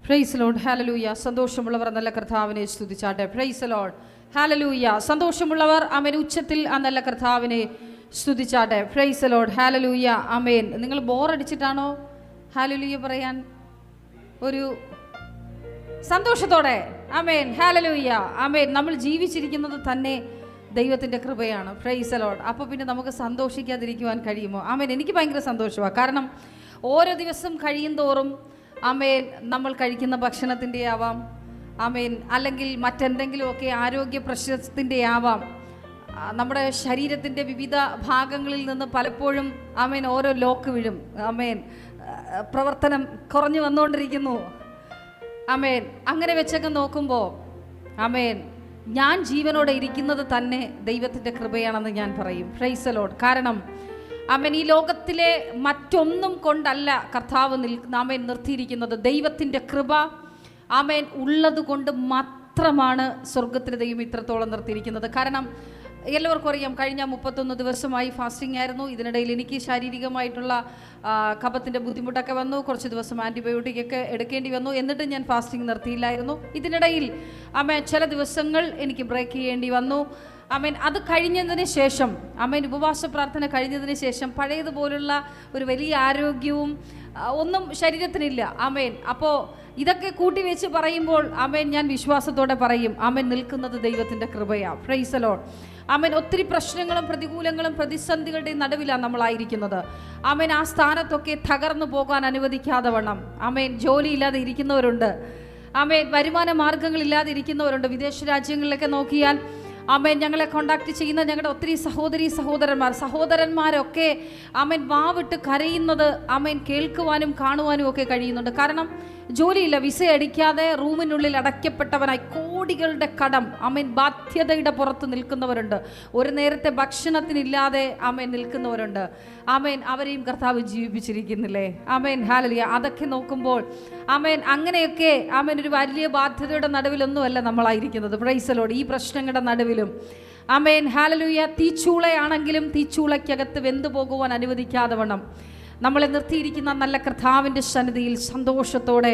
Price lord, ഹല്ലേലൂയ. സന്തോഷമുള്ളവർ നല്ല കർത്താവിനെ സ്തുതിച്ചാട്ടെ. പ്രൈസ് ലോർഡ്, ഹല്ലേലൂയ. സന്തോഷമുള്ളവർ ആമേൻ ഉച്ചത്തിൽ ആ നല്ല കർത്താവിനെ സ്തുതിച്ചാട്ടെ. പ്രൈസ് ലോർഡ്, ഹല്ലേലൂയ. ആമേൻ. നിങ്ങൾ ബോറടിച്ചിട്ടാണോ ഹല്ലേലൂയ പറയാൻ? ഒരു സന്തോഷത്തോടെ ആമേൻ, ഹല്ലേലൂയ. ആമേൻ. നമ്മൾ ജീവിച്ചിരിക്കുന്നത് തന്നെ ദൈവത്തിൻ്റെ കൃപയാണ്. Praise Lord. അപ്പോൾ പിന്നെ നമുക്ക് സന്തോഷിക്കാതിരിക്കുവാൻ കഴിയുമോ? ആമേൻ. എനിക്ക് ഭയങ്കര സന്തോഷമാണ്. കാരണം ഓരോ ദിവസം കഴിയും തോറും ആമേൻ നമ്മൾ കഴിക്കുന്ന ഭക്ഷണത്തിൻ്റെ ആവാം, ആമേൻ, അല്ലെങ്കിൽ മറ്റെന്തെങ്കിലുമൊക്കെ ആരോഗ്യ പ്രശ്നത്തിൻ്റെ ആവാം, നമ്മുടെ ശരീരത്തിൻ്റെ വിവിധ ഭാഗങ്ങളിൽ നിന്ന് പലപ്പോഴും ആമേൻ ഓരോ ലോക്ക് വീഴും. ആമേൻ. പ്രവർത്തനം കുറഞ്ഞു വന്നുകൊണ്ടിരിക്കുന്നു. ആമേൻ. അങ്ങനെ വെച്ചൊക്കെ നോക്കുമ്പോൾ ആമേൻ ഞാൻ ജീവനോടെ ഇരിക്കുന്നത് തന്നെ ദൈവത്തിൻ്റെ കൃപയാണെന്ന് ഞാൻ പറയും. Price the Lord. കാരണം ആമേൻ ഈ ലോകത്തിലെ മറ്റൊന്നും കൊണ്ടല്ല കർത്താവ് ആമേൻ നിർത്തിയിരിക്കുന്നത്. ദൈവത്തിൻ്റെ കൃപ ആമേൻ ഉള്ളത് കൊണ്ട് മാത്രമാണ് സ്വർഗത്തിലെ ദൈവം ഇത്രത്തോളം നിർത്തിയിരിക്കുന്നത്. കാരണം എല്ലാവർക്കും അറിയാം, കഴിഞ്ഞ 31 ദിവസമായി ഫാസ്റ്റിംഗ് ആയിരുന്നു. ഇതിനിടയിൽ എനിക്ക് ശാരീരികമായിട്ടുള്ള കഫത്തിൻ്റെ ബുദ്ധിമുട്ടൊക്കെ വന്നു. കുറച്ച് ദിവസം ആൻറ്റിബയോട്ടിക് ഒക്കെ എടുക്കേണ്ടി വന്നു. എന്നിട്ടും ഞാൻ ഫാസ്റ്റിംഗ് നിർത്തിയില്ലായിരുന്നു. ഇതിനിടയിൽ ആമേൻ ചില ദിവസങ്ങൾ എനിക്ക് ബ്രേക്ക് ചെയ്യേണ്ടി വന്നു. ആമേൻ. അത് കഴിഞ്ഞതിന് ശേഷം ആമേൻ ഉപവാസ പ്രാർത്ഥന കഴിഞ്ഞതിന് ശേഷം പഴയതുപോലുള്ള ഒരു വലിയ ആരോഗ്യവും ഒന്നും ശരീരത്തിനില്ല. ആമേൻ. അപ്പോൾ ഇതൊക്കെ കൂട്ടി വെച്ച് പറയുമ്പോൾ ആമേൻ ഞാൻ വിശ്വാസത്തോടെ പറയും ആമേൻ നിൽക്കുന്നത് ദൈവത്തിൻ്റെ കൃപയാണ്. Praise the lord. ആമേൻ. ഒത്തിരി പ്രശ്നങ്ങളും പ്രതികൂലങ്ങളും പ്രതിസന്ധികളുടെയും നടുവിലാണ് നമ്മളായിരിക്കുന്നത്. ആമേൻ. ആ സ്ഥാനത്തൊക്കെ തകർന്നു പോകാൻ അനുവദിക്കാതെ വണ്ണം ആമേൻ ജോലിയില്ലാതെ ഇരിക്കുന്നവരുണ്ട്. ആമേൻ. വരുമാന മാർഗങ്ങളില്ലാതെ ഇരിക്കുന്നവരുണ്ട്. വിദേശ രാജ്യങ്ങളിലൊക്കെ നോക്കിയാൽ ആമേൻ ഞങ്ങളെ കോണ്ടാക്ട് ചെയ്യുന്ന ഞങ്ങളുടെ ഒത്തിരി സഹോദരന്മാരൊക്കെ ആമേൻ വാവിട്ട് കരയുന്നത് ആമേൻ കേൾക്കുവാനും കാണുവാനും ഒക്കെ കഴിയുന്നുണ്ട്. കാരണം ജോലിയില്ല, വിസ അടിക്കാതെ റൂമിനുള്ളിൽ അടയ്ക്കപ്പെട്ടവനായി കോടികളുടെ കടം ആമേൻ ബാധ്യതയുടെ പുറത്ത് നിൽക്കുന്നവരുണ്ട്. ഒരു നേരത്തെ ഭക്ഷണത്തിനില്ലാതെ ആമേൻ നിൽക്കുന്നവരുണ്ട്. ആമേൻ. അവരെയും കർത്താവ് ജീവിപ്പിച്ചിരിക്കുന്നില്ലേ? ആമേൻ. ഹല്ലേലൂയ. അതൊക്കെ നോക്കുമ്പോൾ ആമേൻ അങ്ങനെയൊക്കെ ആമേൻ ഒരു വലിയ ബാധ്യതയുടെ നടുവിലൊന്നുമല്ല നമ്മളായിരിക്കുന്നത്. Praise the lord. ഈ പ്രശ്നങ്ങളുടെ നടുവിലും ആമേൻ ഹല്ലേലൂയ തീച്ചൂളയാണെങ്കിലും തീച്ചൂളയ്ക്കകത്ത് വെന്തു പോകുവാൻ അനുവദിക്കാതെ വണ്ണം നമ്മളെ നിർത്തിയിരിക്കുന്ന നല്ല കർത്താവിൻ്റെ സന്നിധിയിൽ സന്തോഷത്തോടെ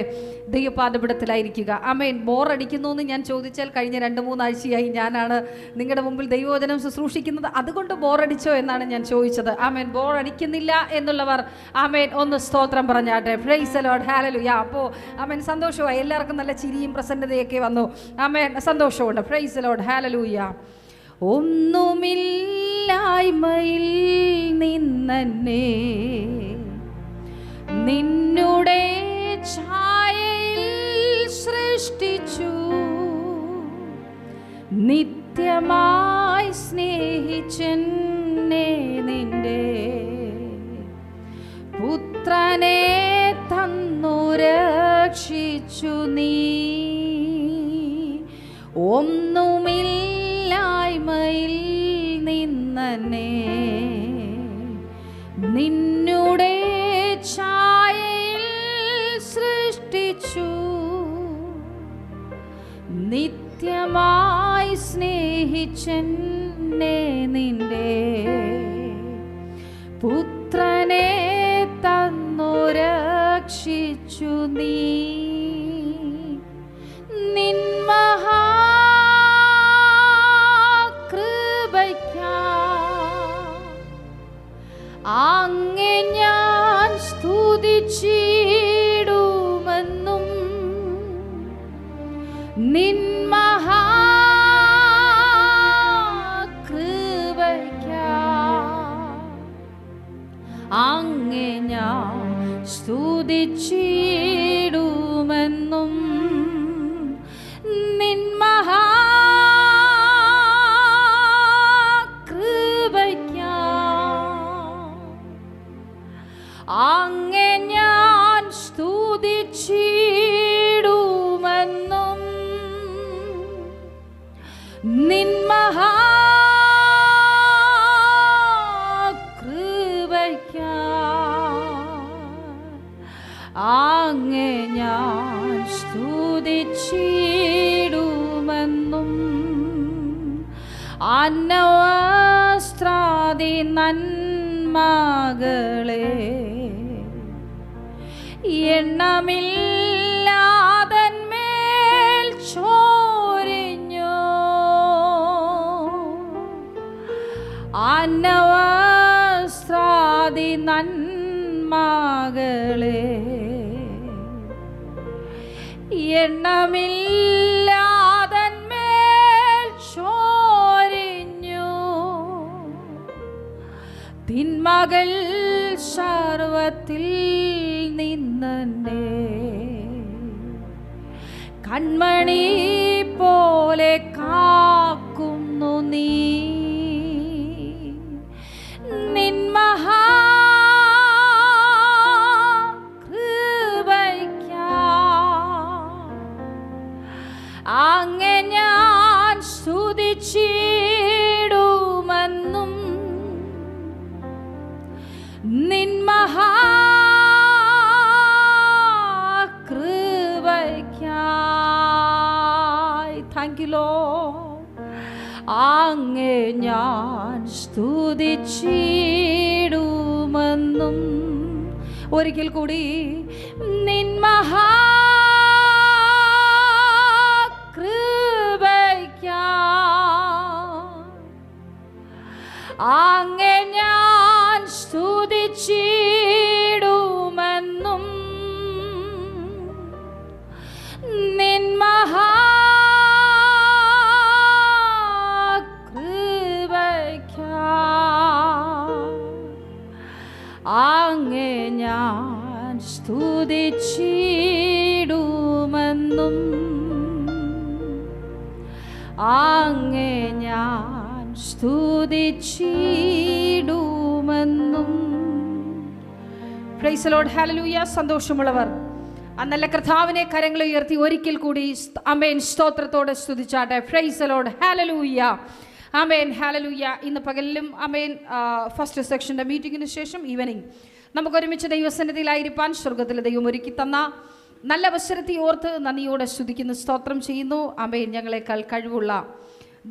ദൈവപാദപിടത്തിലായിരിക്കുക. ആമേൻ. ബോറടിക്കുന്നു എന്ന് ഞാൻ ചോദിച്ചാൽ കഴിഞ്ഞ 2-3 ആഴ്ചയായി ഞാനാണ് നിങ്ങളുടെ മുമ്പിൽ ദൈവവചനം ശുശ്രൂഷിക്കുന്നത്. അതുകൊണ്ട് ബോറടിച്ചോ എന്നാണ് ഞാൻ ചോദിച്ചത്. ആമേൻ. ബോറടിക്കുന്നില്ല എന്നുള്ളവർ ആമേൻ ഒന്ന് സ്തോത്രം പറഞ്ഞാട്ടെ. Price the lord. ഹല്ലേലൂയ. അപ്പോൾ ആമേൻ സന്തോഷമായി. എല്ലാവർക്കും നല്ല ചിരിയും പ്രസന്നതയൊക്കെ വന്നു. ആമേൻ. സന്തോഷമുണ്ട്. Price the lord. ഹല്ലേലൂയ. ഒന്നുമില്ലായ്മയിൽ നിന്നെ നിന്നുടെ ഛായയിൽ സൃഷ്ടിച്ചു, നിത്യമായി സ്നേഹിച്ചെന്നെ നിന്റെ പുത്രനെ തന്നു രക്ഷിച്ചു നീ. ഒന്നുമില്ലായ്മയിൽ നിന്നെ നിന്നുടെ ഛായയിൽ സൃഷ്ടിച്ചു, നിത്യമായി സ്നേഹിച്ചെന്നെ നിന്റെ പുത്രനെ തന്നു രക്ഷിച്ചു നീ. അങ്ങേ ഞാൻ സ്തുതിച്ചിടുമെന്നും നിൻ മഹാകൃപയ്ക്കായി അങ്ങേ ഞാൻ സ്തുതിച്ചിടുമെന്നും നിൻ അങ്ങേ ഞാൻ സ്തുതിച്ചിടുമെന്നും നിൻ മഹാകൃപയ്ക്കായി അങ്ങേ ഞാൻ സ്തുതിച്ചിടുമെന്നും അന്നവസ്ത്രാദി നന്മകളെ എണ്ണമില്ലാതെ എണ്ണമില്ലാതന്മേൽ ചോരിഞ്ഞു. തിന്മകൾ സർവത്തിൽ നിന്നെ കൺമണി പോലെ കാക്കുന്നു നീ. നിൻ അങ്ങെ ഞാൻ സ്തുതിച്ചിടുമെന്നും നിൻ മഹാകൃപയ്ക്കായി. Thank you Lord. അങ്ങെ ഞാൻ സ്തുതിച്ചിടുമെന്നും. ഒരിക്കൽ കൂടി നിൻ അങ്ങെ ഞാൻ സ്തുതിച്ചിടുമെന്നും നിൻ മഹാകൃപയ്ക്കായി അങ്ങെ ഞാൻ സ്തുതിച്ചിടുമെന്നും അങ്ങെ ഞാൻ സ്തുതിച്ചിടുമെന്നും. Praise the lord. ഹല്ലേലൂയ. സന്തോഷമുള്ളവർ ആ നല്ല കർത്താവിനെ കരങ്ങൾ ഉയർത്തി ഒരിക്കൽ കൂടി ആമേൻ സ്തോത്രത്തോടെ സ്തുതിച്ചാട്ടെ. Praise the lord. ഹല്ലേലൂയ. ആമേൻ. ഹല്ലേലൂയ. ഇന്ന് പകലിലും ആമേൻ ഫസ്റ്റ് സെക്ഷൻ്റെ മീറ്റിങ്ങിന് ശേഷം ഈവനിങ് നമുക്ക് ഒരുമിച്ച് ദൈവസന്നിധിയിലായിരിക്കാൻ സ്വർഗത്തിലെ ദൈവം ഒരുക്കി തന്ന നല്ല അവസരത്തെ ഓർത്ത് നന്ദിയോടെ സ്തുതിക്കുന്നു, സ്തോത്രം ചെയ്യുന്നു. ആമേൻ. ഞങ്ങളെക്കാൾ കഴിവുള്ള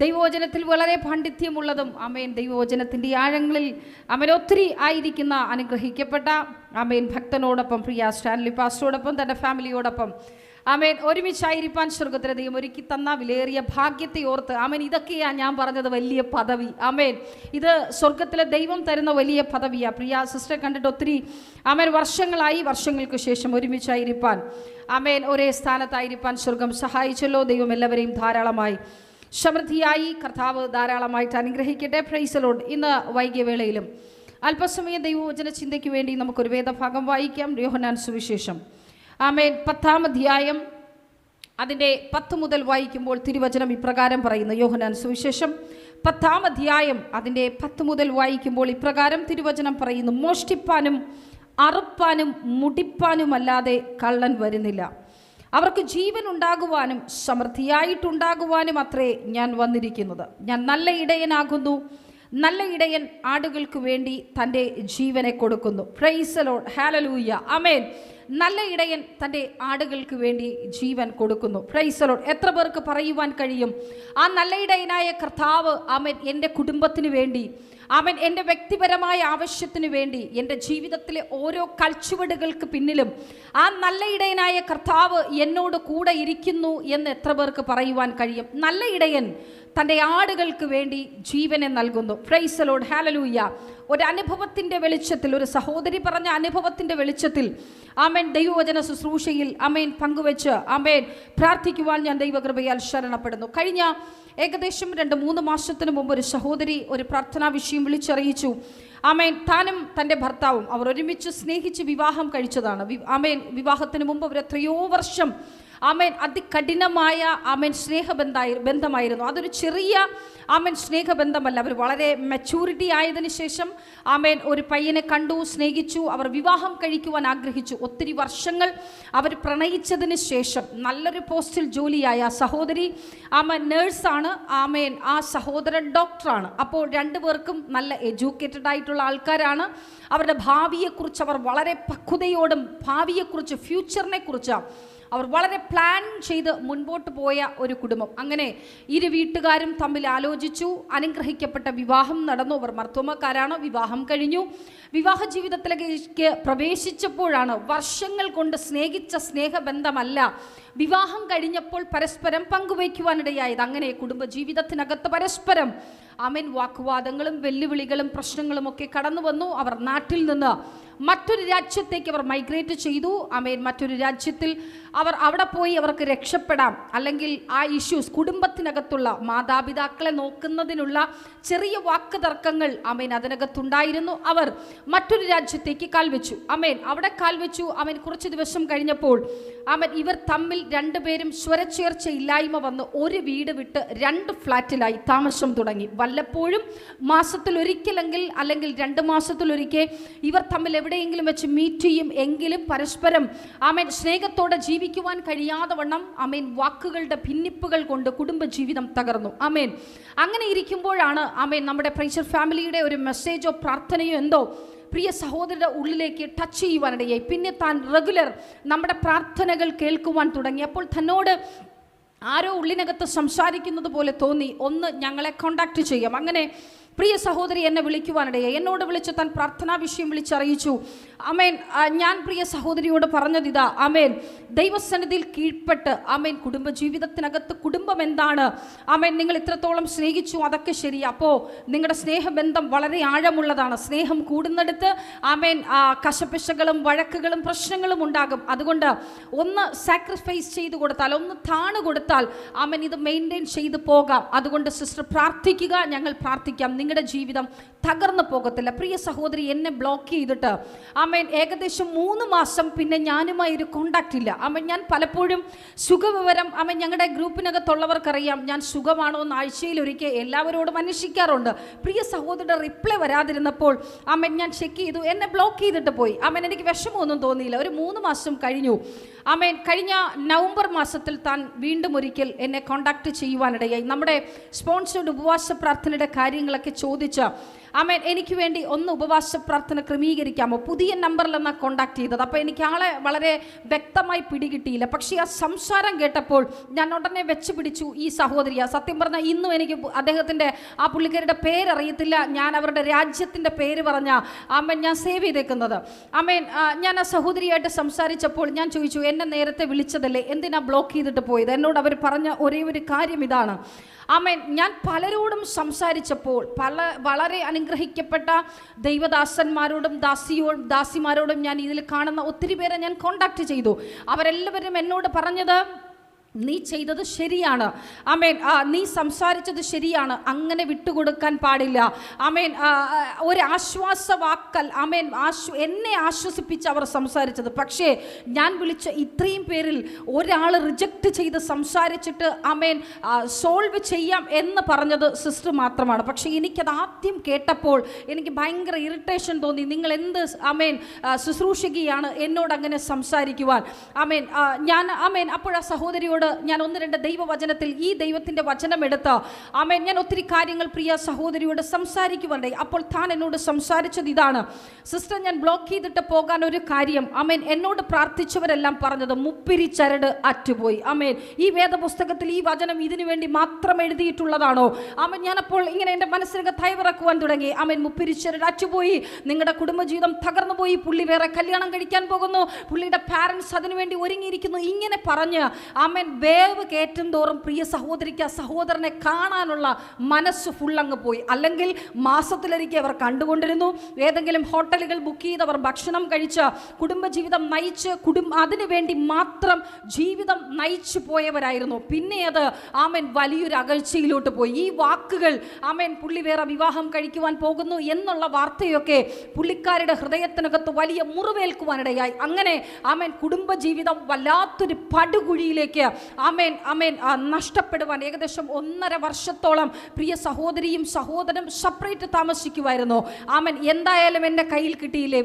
ദൈവവചനത്തിൽ വളരെ പാണ്ഡിത്യമുള്ളതും ആമേൻ ദൈവവചനത്തിൻ്റെ ആഴങ്ങളിൽ ആമേൻ ഒത്തിരി ആയിരിക്കുന്ന അനുഗ്രഹിക്കപ്പെട്ട ആമേൻ ഭക്തനോടൊപ്പം പ്രിയ സ്റ്റാൻലി പാസ്റ്ററോടൊപ്പം തൻ്റെ ഫാമിലിയോടൊപ്പം ആമേൻ ഒരുമിച്ചായിരിക്കാൻ സ്വർഗത്തിലെ ദൈവം ഒരുക്കി തന്ന വിലയേറിയ ഭാഗ്യത്തെ ഓർത്ത് ആമേൻ. ഇതൊക്കെയാണ് ഞാൻ പറഞ്ഞത് വലിയ പദവി. ആമേൻ. ഇത് സ്വർഗത്തിലെ ദൈവം തരുന്ന വലിയ പദവിയാണ്. പ്രിയ സിസ്റ്റർ കണ്ടിട്ട് ഒത്തിരി ആമേൻ വർഷങ്ങളായി. വർഷങ്ങൾക്ക് ശേഷം ഒരുമിച്ചായിരിക്കാൻ ആമേൻ ഒരേ സ്ഥാനത്തായിരിക്കാൻ സ്വർഗം സഹായിച്ചല്ലോ. ദൈവം എല്ലാവരെയും ധാരാളമായി സമൃദ്ധിയായി കർത്താവ് ധാരാളമായിട്ട് അനുഗ്രഹിക്കട്ടെ. Price the Lord. ഇന്ന് വൈകിയ വേളയിലും അല്പസമയം ദൈവവചന ചിന്തയ്ക്ക് വേണ്ടി നമുക്കൊരു വേദഭാഗം വായിക്കാം. യോഹന്നാൻ സുവിശേഷം ആമേൻ 10-ാം അധ്യായം അതിൻ്റെ 10 മുതൽ വായിക്കുമ്പോൾ തിരുവചനം ഇപ്രകാരം പറയുന്നു. യോഹന്നാൻ സുവിശേഷം 10-ാം അധ്യായം അതിൻ്റെ 10 മുതൽ വായിക്കുമ്പോൾ ഇപ്രകാരം തിരുവചനം പറയുന്നു. മോഷ്ടിപ്പാനും അറുപ്പാനും മുടിപ്പാനുമല്ലാതെ കള്ളൻ വരുന്നില്ല. അവർക്ക് ജീവൻ ഉണ്ടാകുവാനും സമൃദ്ധിയായിട്ടുണ്ടാകുവാനും അത്രേ ഞാൻ വന്നിരിക്കുന്നത്. ഞാൻ നല്ല ഇടയനാകുന്നു. നല്ല ഇടയൻ ആടുകൾക്ക് വേണ്ടി തൻ്റെ ജീവനെ കൊടുക്കുന്നു. Price the lord. ഹല്ലേലൂയ. ആമേൻ. നല്ല ഇടയൻ തൻ്റെ ആടുകൾക്ക് വേണ്ടി ജീവൻ കൊടുക്കുന്നു. Price the Lord. എത്ര പേർക്ക് പറയുവാൻ കഴിയും ആ നല്ല ഇടയനായ കർത്താവ് ആമേൻ എൻ്റെ കുടുംബത്തിന് വേണ്ടി, ആമേൻ എൻ്റെ വ്യക്തിപരമായ ആവശ്യത്തിന് വേണ്ടി, എൻ്റെ ജീവിതത്തിലെ ഓരോ കൽച്ചുവടുകൾക്ക് പിന്നിലും ആ നല്ല ഇടയനായ കർത്താവ് എന്നോട് കൂടെ ഇരിക്കുന്നു എന്ന് എത്ര പേർക്ക് പറയുവാൻ കഴിയും? നല്ല ഇടയൻ തൻ്റെ ആടുകൾക്ക് വേണ്ടി ജീവനെ നൽകുന്നു. Price the lord. ഹല്ലേലൂയ. ഒരു അനുഭവത്തിൻ്റെ വെളിച്ചത്തിൽ, ഒരു സഹോദരി പറഞ്ഞ അനുഭവത്തിൻ്റെ വെളിച്ചത്തിൽ ആമേൻ ദൈവവചന ശുശ്രൂഷയിൽ ആമേൻ പങ്കുവെച്ച് ആമേൻ പ്രാർത്ഥിക്കുവാൻ ഞാൻ ദൈവകൃപയാൽ ശരണപ്പെടുന്നു. കഴിഞ്ഞ ഏകദേശം 2-3 മാസത്തിന് മുമ്പ് ഒരു സഹോദരി ഒരു പ്രാർത്ഥനാ വിഷയം വിളിച്ചറിയിച്ചു. ആമേൻ താനും തൻ്റെ ഭർത്താവും അവർ ഒരുമിച്ച് സ്നേഹിച്ച് വിവാഹം കഴിച്ചതാണ്. ആമേൻ വിവാഹത്തിന് മുമ്പ് അവർ എത്രയോ വർഷം ആമേൻ അതികഠിനമായ ആമേൻ ബന്ധമായിരുന്നു. അതൊരു ചെറിയ ആമേൻ സ്നേഹബന്ധമല്ല. അവർ വളരെ മെച്യൂരിറ്റി ആയതിനു ശേഷം ആമേൻ ഒരു പയ്യനെ കണ്ടു, സ്നേഹിച്ചു, അവർ വിവാഹം കഴിക്കുവാൻ ആഗ്രഹിച്ചു. ഒത്തിരി വർഷങ്ങൾ അവർ പ്രണയിച്ചതിന് ശേഷം നല്ലൊരു പോസ്റ്റിൽ ജോലിയായ സഹോദരി ആമേൻ നേഴ്സാണ്. ആമേൻ ആ സഹോദരൻ ഡോക്ടറാണ്. അപ്പോൾ രണ്ടുപേർക്കും നല്ല എഡ്യൂക്കേറ്റഡ് ആയിട്ടുള്ള ആൾക്കാരാണ്. അവരുടെ ഭാവിയെക്കുറിച്ച് അവർ വളരെ പക്വതയോടും ഭാവിയെക്കുറിച്ച് ഫ്യൂച്ചറിനെ കുറിച്ച് അവർ വളരെ പ്ലാൻ ചെയ്ത് മുൻപോട്ട് പോയ ഒരു കുടുംബം. അങ്ങനെ ഇരു വീട്ടുകാരും തമ്മിൽ ആലോചിച്ചു. അനുഗ്രഹിക്കപ്പെട്ട വിവാഹം നടന്നു. അവർ മർത്തോമക്കാരാണ്. വിവാഹം കഴിഞ്ഞു. വിവാഹ ജീവിതത്തിലേക്ക് പ്രവേശിച്ചപ്പോഴാണ് വർഷങ്ങൾ കൊണ്ട് സ്നേഹിച്ച സ്നേഹബന്ധമല്ല വിവാഹം കഴിഞ്ഞപ്പോൾ പരസ്പരം പങ്കുവയ്ക്കുവാനിടയായത്. അങ്ങനെ കുടുംബജീവിതത്തിനകത്ത് പരസ്പരം ആമേൻ വാക്കുവാദങ്ങളും വെല്ലുവിളികളും പ്രശ്നങ്ങളും ഒക്കെ കടന്നു വന്നു. അവർ നാട്ടിൽ നിന്ന് മറ്റൊരു രാജ്യത്തേക്ക് അവർ മൈഗ്രേറ്റ് ചെയ്തു. ആമേൻ മറ്റൊരു രാജ്യത്തിൽ അവിടെ പോയി അവർക്ക് രക്ഷപ്പെടാം, അല്ലെങ്കിൽ ആ ഇഷ്യൂസ് കുടുംബത്തിനകത്തുള്ള മാതാപിതാക്കളെ നോക്കുന്നതിനുള്ള ചെറിയ വാക്ക് തർക്കങ്ങൾ ആമേൻ അതിനകത്തുണ്ടായിരുന്നു. അവർ മറ്റൊരു രാജ്യത്തേക്ക് കാൽവെച്ചു. ആമേൻ അവിടെ കാൽവെച്ചു. ആമേൻ കുറച്ച് ദിവസം കഴിഞ്ഞപ്പോൾ ആമേൻ ഇവർ തമ്മിൽ രണ്ടുപേരും സ്വരച്ചേർച്ചയില്ലായ്മ വന്ന് ഒരു വീട് വിട്ട് 2 ഫ്ലാറ്റിലായി താമസം തുടങ്ങി. വല്ലപ്പോഴും മാസത്തിലൊരിക്കലെങ്കിൽ അല്ലെങ്കിൽ 2 മാസത്തിലൊരിക്കൽ ഇവർ തമ്മിൽ എവിടെയെങ്കിലും വെച്ച് മീറ്റ് ചെയ്യും. എങ്കിലും പരസ്പരം ആമേൻ സ്നേഹത്തോടെ ജീവിക്കുവാൻ കഴിയാതെ വണ്ണം ആമേൻ വാക്കുകളുടെ ഭിന്നിപ്പുകൾ കൊണ്ട് കുടുംബജീവിതം തകർന്നു. ആമേൻ അങ്ങനെ ഇരിക്കുമ്പോഴാണ് ആമേൻ നമ്മുടെ പ്രൈസർ ഫാമിലിയുടെ ഒരു മെസ്സേജോ പ്രാർത്ഥനയോ എന്തോ പ്രിയ സഹോദരരുടെ ഉള്ളിലേക്ക് ടച്ച് ചെയ്യുവാനിടയായി. പിന്നെ താൻ റെഗുലർ നമ്മുടെ പ്രാർത്ഥനകൾ കേൾക്കുവാൻ തുടങ്ങി. അപ്പോൾ തന്നോട് ആരോ ഉള്ളിനകത്ത് സംസാരിക്കുന്നത് പോലെ തോന്നി, ഒന്ന് ഞങ്ങളെ കോണ്ടാക്ട് ചെയ്യാം. അങ്ങനെ പ്രിയ സഹോദരി എന്നെ വിളിക്കുവാനിടയായി. എന്നോട് വിളിച്ച് താൻ പ്രാർത്ഥനാ വിഷയം വിളിച്ചറിയിച്ചു. ആമേൻ ഞാൻ പ്രിയ സഹോദരിയോട് പറഞ്ഞതിതാ, ആമേൻ ദൈവസന്നിധിയിൽ കീഴ്പ്പെട്ട് ആമേൻ കുടുംബജീവിതത്തിനകത്ത് കുടുംബം എന്താണ്, ആമേൻ നിങ്ങൾ ഇത്രത്തോളം സ്നേഹിച്ചു, അതൊക്കെ ശരി. അപ്പോൾ നിങ്ങളുടെ സ്നേഹബന്ധം വളരെ ആഴമുള്ളതാണ്. സ്നേഹം കൂടുന്നിടത്ത് ആമേൻ കശപിശകളും വഴക്കുകളും പ്രശ്നങ്ങളും ഉണ്ടാകും. അതുകൊണ്ട് ഒന്ന് സാക്രിഫൈസ് ചെയ്ത് കൊടുത്താൽ, ഒന്ന് താണു കൊടുത്താൽ ആമേൻ ഇത് മെയിൻറ്റെയിൻ ചെയ്ത് പോകാം. അതുകൊണ്ട് സിസ്റ്റർ പ്രാർത്ഥിക്കുക, ഞങ്ങൾ പ്രാർത്ഥിക്കാം, നിങ്ങളുടെ ജീവിതം തകർന്നു പോകത്തില്ല. പ്രിയ സഹോദരി എന്നെ ബ്ലോക്ക് ചെയ്തിട്ട് ആമേൻ ഏകദേശം 3 മാസം പിന്നെ ഞാനുമായി ഒരു കോണ്ടാക്റ്റ് ഇല്ല. ആമേൻ ഞാൻ പലപ്പോഴും സുഖവിവരം ആമേൻ ഞങ്ങളുടെ ഗ്രൂപ്പിനകത്തുള്ളവർക്കറിയാം ഞാൻ സുഖമാണോ എന്ന് ആഴ്ചയിലൊരിക്കൽ എല്ലാവരോടും അന്വേഷിക്കാറുണ്ട്. പ്രിയ സഹോദരിയുടെ റിപ്ലൈ വരാതിരുന്നപ്പോൾ ആമേൻ ഞാൻ ചെക്ക് ചെയ്തു, എന്നെ ബ്ലോക്ക് ചെയ്തിട്ട് പോയി. ആമേൻ എനിക്ക് വിഷമമൊന്നും തോന്നിയില്ല. ഒരു 3 മാസം കഴിഞ്ഞു. ആമേൻ കഴിഞ്ഞ നവംബർ മാസത്തിൽ താൻ വീണ്ടും ഒരിക്കൽ എന്നെ കോണ്ടാക്ട് ചെയ്യുവാനിടയായി. നമ്മുടെ സ്പോൺസേർഡ് ഉപവാസ പ്രാർത്ഥനയുടെ കാര്യങ്ങളൊക്കെ ചോദിച്ച ആമേൻ എനിക്ക് വേണ്ടി ഒന്ന് ഉപവാസ പ്രാർത്ഥന ക്രമീകരിക്കാമോ? പുതിയ നമ്പറിലെന്നാണ് കോണ്ടാക്ട് ചെയ്തത്. അപ്പോൾ എനിക്ക് ആളെ വളരെ വ്യക്തമായി പിടികിട്ടിയില്ല. പക്ഷേ ആ സംസാരം കേട്ടപ്പോൾ ഞാൻ ഉടനെ വെച്ച് പിടിച്ചു ഈ സഹോദരിയ. സത്യം പറഞ്ഞാൽ ഇന്നും എനിക്ക് അദ്ദേഹത്തിൻ്റെ ആ പുള്ളിക്കാരുടെ പേരറിയത്തില്ല. ഞാൻ അവരുടെ രാജ്യത്തിൻ്റെ പേര് പറഞ്ഞ ആമേൻ ഞാൻ സേവ് ചെയ്തേക്കുന്നത്. ആമേൻ ഞാൻ ആ സഹോദരിയായിട്ട് സംസാരിച്ചപ്പോൾ ഞാൻ ചോദിച്ചു, എന്നെ നേരത്തെ വിളിച്ചതല്ലേ, എന്തിനാ ബ്ലോക്ക് ചെയ്തിട്ട് പോയത്? എന്നോട് അവർ പറഞ്ഞ ഒരേ ഒരു കാര്യം ഇതാണ്, ആമേൻ ഞാൻ പലരോടും സംസാരിച്ചപ്പോൾ വളരെ അനുഗ്രഹിക്കപ്പെട്ട ദൈവദാസന്മാരോടും ദാസിമാരോടും ഞാൻ ഇതിൽ കാണുന്ന ഒത്തിരി പേരെ ഞാൻ കോണ്ടാക്ട് ചെയ്തു. അവരെല്ലാവരും എന്നോട് പറഞ്ഞത്, നീ ചെയ്തത് ശരിയാണ്, ആമേൻ നീ സംസാരിച്ചത് ശരിയാണ്, അങ്ങനെ വിട്ടുകൊടുക്കാൻ പാടില്ല. ആമേൻ ഒരു ആശ്വാസവാക്കൽ ആമേൻ എന്നെ ആശ്വസിപ്പിച്ച് അവർ സംസാരിച്ചത്. പക്ഷേ ഞാൻ വിളിച്ച ഇത്രയും പേരിൽ ഒരാൾ റിജക്റ്റ് ചെയ്ത് സംസാരിച്ചിട്ട് ആമേൻ സോൾവ് ചെയ്യാം എന്ന് പറഞ്ഞത് സിസ്റ്റർ മാത്രമാണ്. പക്ഷേ എനിക്കത് ആദ്യം കേട്ടപ്പോൾ എനിക്ക് ഭയങ്കര ഇറിറ്റേഷൻ തോന്നി. നിങ്ങൾ എന്ത് ആമേൻ ശുശ്രൂഷിക്കുകയാണ് എന്നോട് അങ്ങനെ സംസാരിക്കുവാൻ? ആമേൻ ആമേൻ അപ്പോഴാ സഹോദരിയോട് ഞാൻ 1-2 ദൈവവചനത്തിൽ ഈ ദൈവത്തിൻ്റെ വചനം എടുത്ത് ആമേൻ ഞാൻ ഒത്തിരി കാര്യങ്ങൾ പ്രിയ സഹോദരിയോട് സംസാരിക്കുവാനായി. അപ്പോൾ താൻ എന്നോട് സംസാരിച്ചത് ഇതാണ്, സിസ്റ്റർ ഞാൻ ബ്ലോക്ക് ചെയ്തിട്ട് പോകാൻ ഒരു കാര്യം, ആമേൻ എന്നോട് പ്രാർത്ഥിച്ചവരെല്ലാം പറഞ്ഞത് മുപ്പിരിച്ചരട് അറ്റുപോയി. ആമേൻ ഈ വേദപുസ്തകത്തിൽ ഈ വചനം ഇതിനു വേണ്ടി മാത്രം എഴുതിയിട്ടുള്ളതാണോ? ആമേൻ ഞാനപ്പോൾ ഇങ്ങനെ എൻ്റെ മനസ്സിനൊക്കെ തയ്വറക്കുവാൻ തുടങ്ങി. ആമേൻ മുപ്പിരിച്ചരട് അറ്റുപോയി, നിങ്ങളുടെ കുടുംബജീവിതം തകർന്നു പോയി, പുള്ളി വേറെ കല്യാണം കഴിക്കാൻ പോകുന്നു, പുള്ളിയുടെ പാരൻസ് അതിനുവേണ്ടി ഒരുങ്ങിയിരിക്കുന്നു, ഇങ്ങനെ പറഞ്ഞ് ആമേൻ വേവ് കയറ്റും തോറും പ്രിയ സഹോദരിക്ക് ആ സഹോദരനെ കാണാനുള്ള മനസ്സ് ഫുള്ളങ്ങ് പോയി. അല്ലെങ്കിൽ മാസത്തിലൊരിക്കൽ അവർ കണ്ടുകൊണ്ടിരുന്നു, ഏതെങ്കിലും ഹോട്ടലുകൾ ബുക്ക് ചെയ്ത് അവർ ഭക്ഷണം കഴിച്ച് കുടുംബജീവിതം നയിച്ച് അതിനു വേണ്ടി മാത്രം ജീവിതം നയിച്ചു പോയവരായിരുന്നു. പിന്നെ അത് ആമേൻ വലിയൊരു അകൽച്ചയിലോട്ട് പോയി. ഈ വാക്കുകൾ ആമേൻ പുള്ളി വേറെ വിവാഹം കഴിക്കുവാൻ പോകുന്നു എന്നുള്ള വാർത്തയൊക്കെ പുള്ളിക്കാരുടെ ഹൃദയത്തിനകത്ത് വലിയ മുറിവേൽക്കുവാനിടയായി. അങ്ങനെ ആമേൻ കുടുംബജീവിതം വല്ലാത്തൊരു പടുകുഴിയിലേക്ക് ആമേൻ ആമേൻ നഷ്ടപ്പെടുവാൻ ഏകദേശം 1.5 വർഷത്തോളം പ്രിയ സഹോദരിയും സഹോദരനും സെപ്പറേറ്റ് താമസിക്കുമായിരുന്നു. ആമേൻ എന്തായാലും എൻ്റെ കയ്യിൽ കിട്ടിയില്ലേ,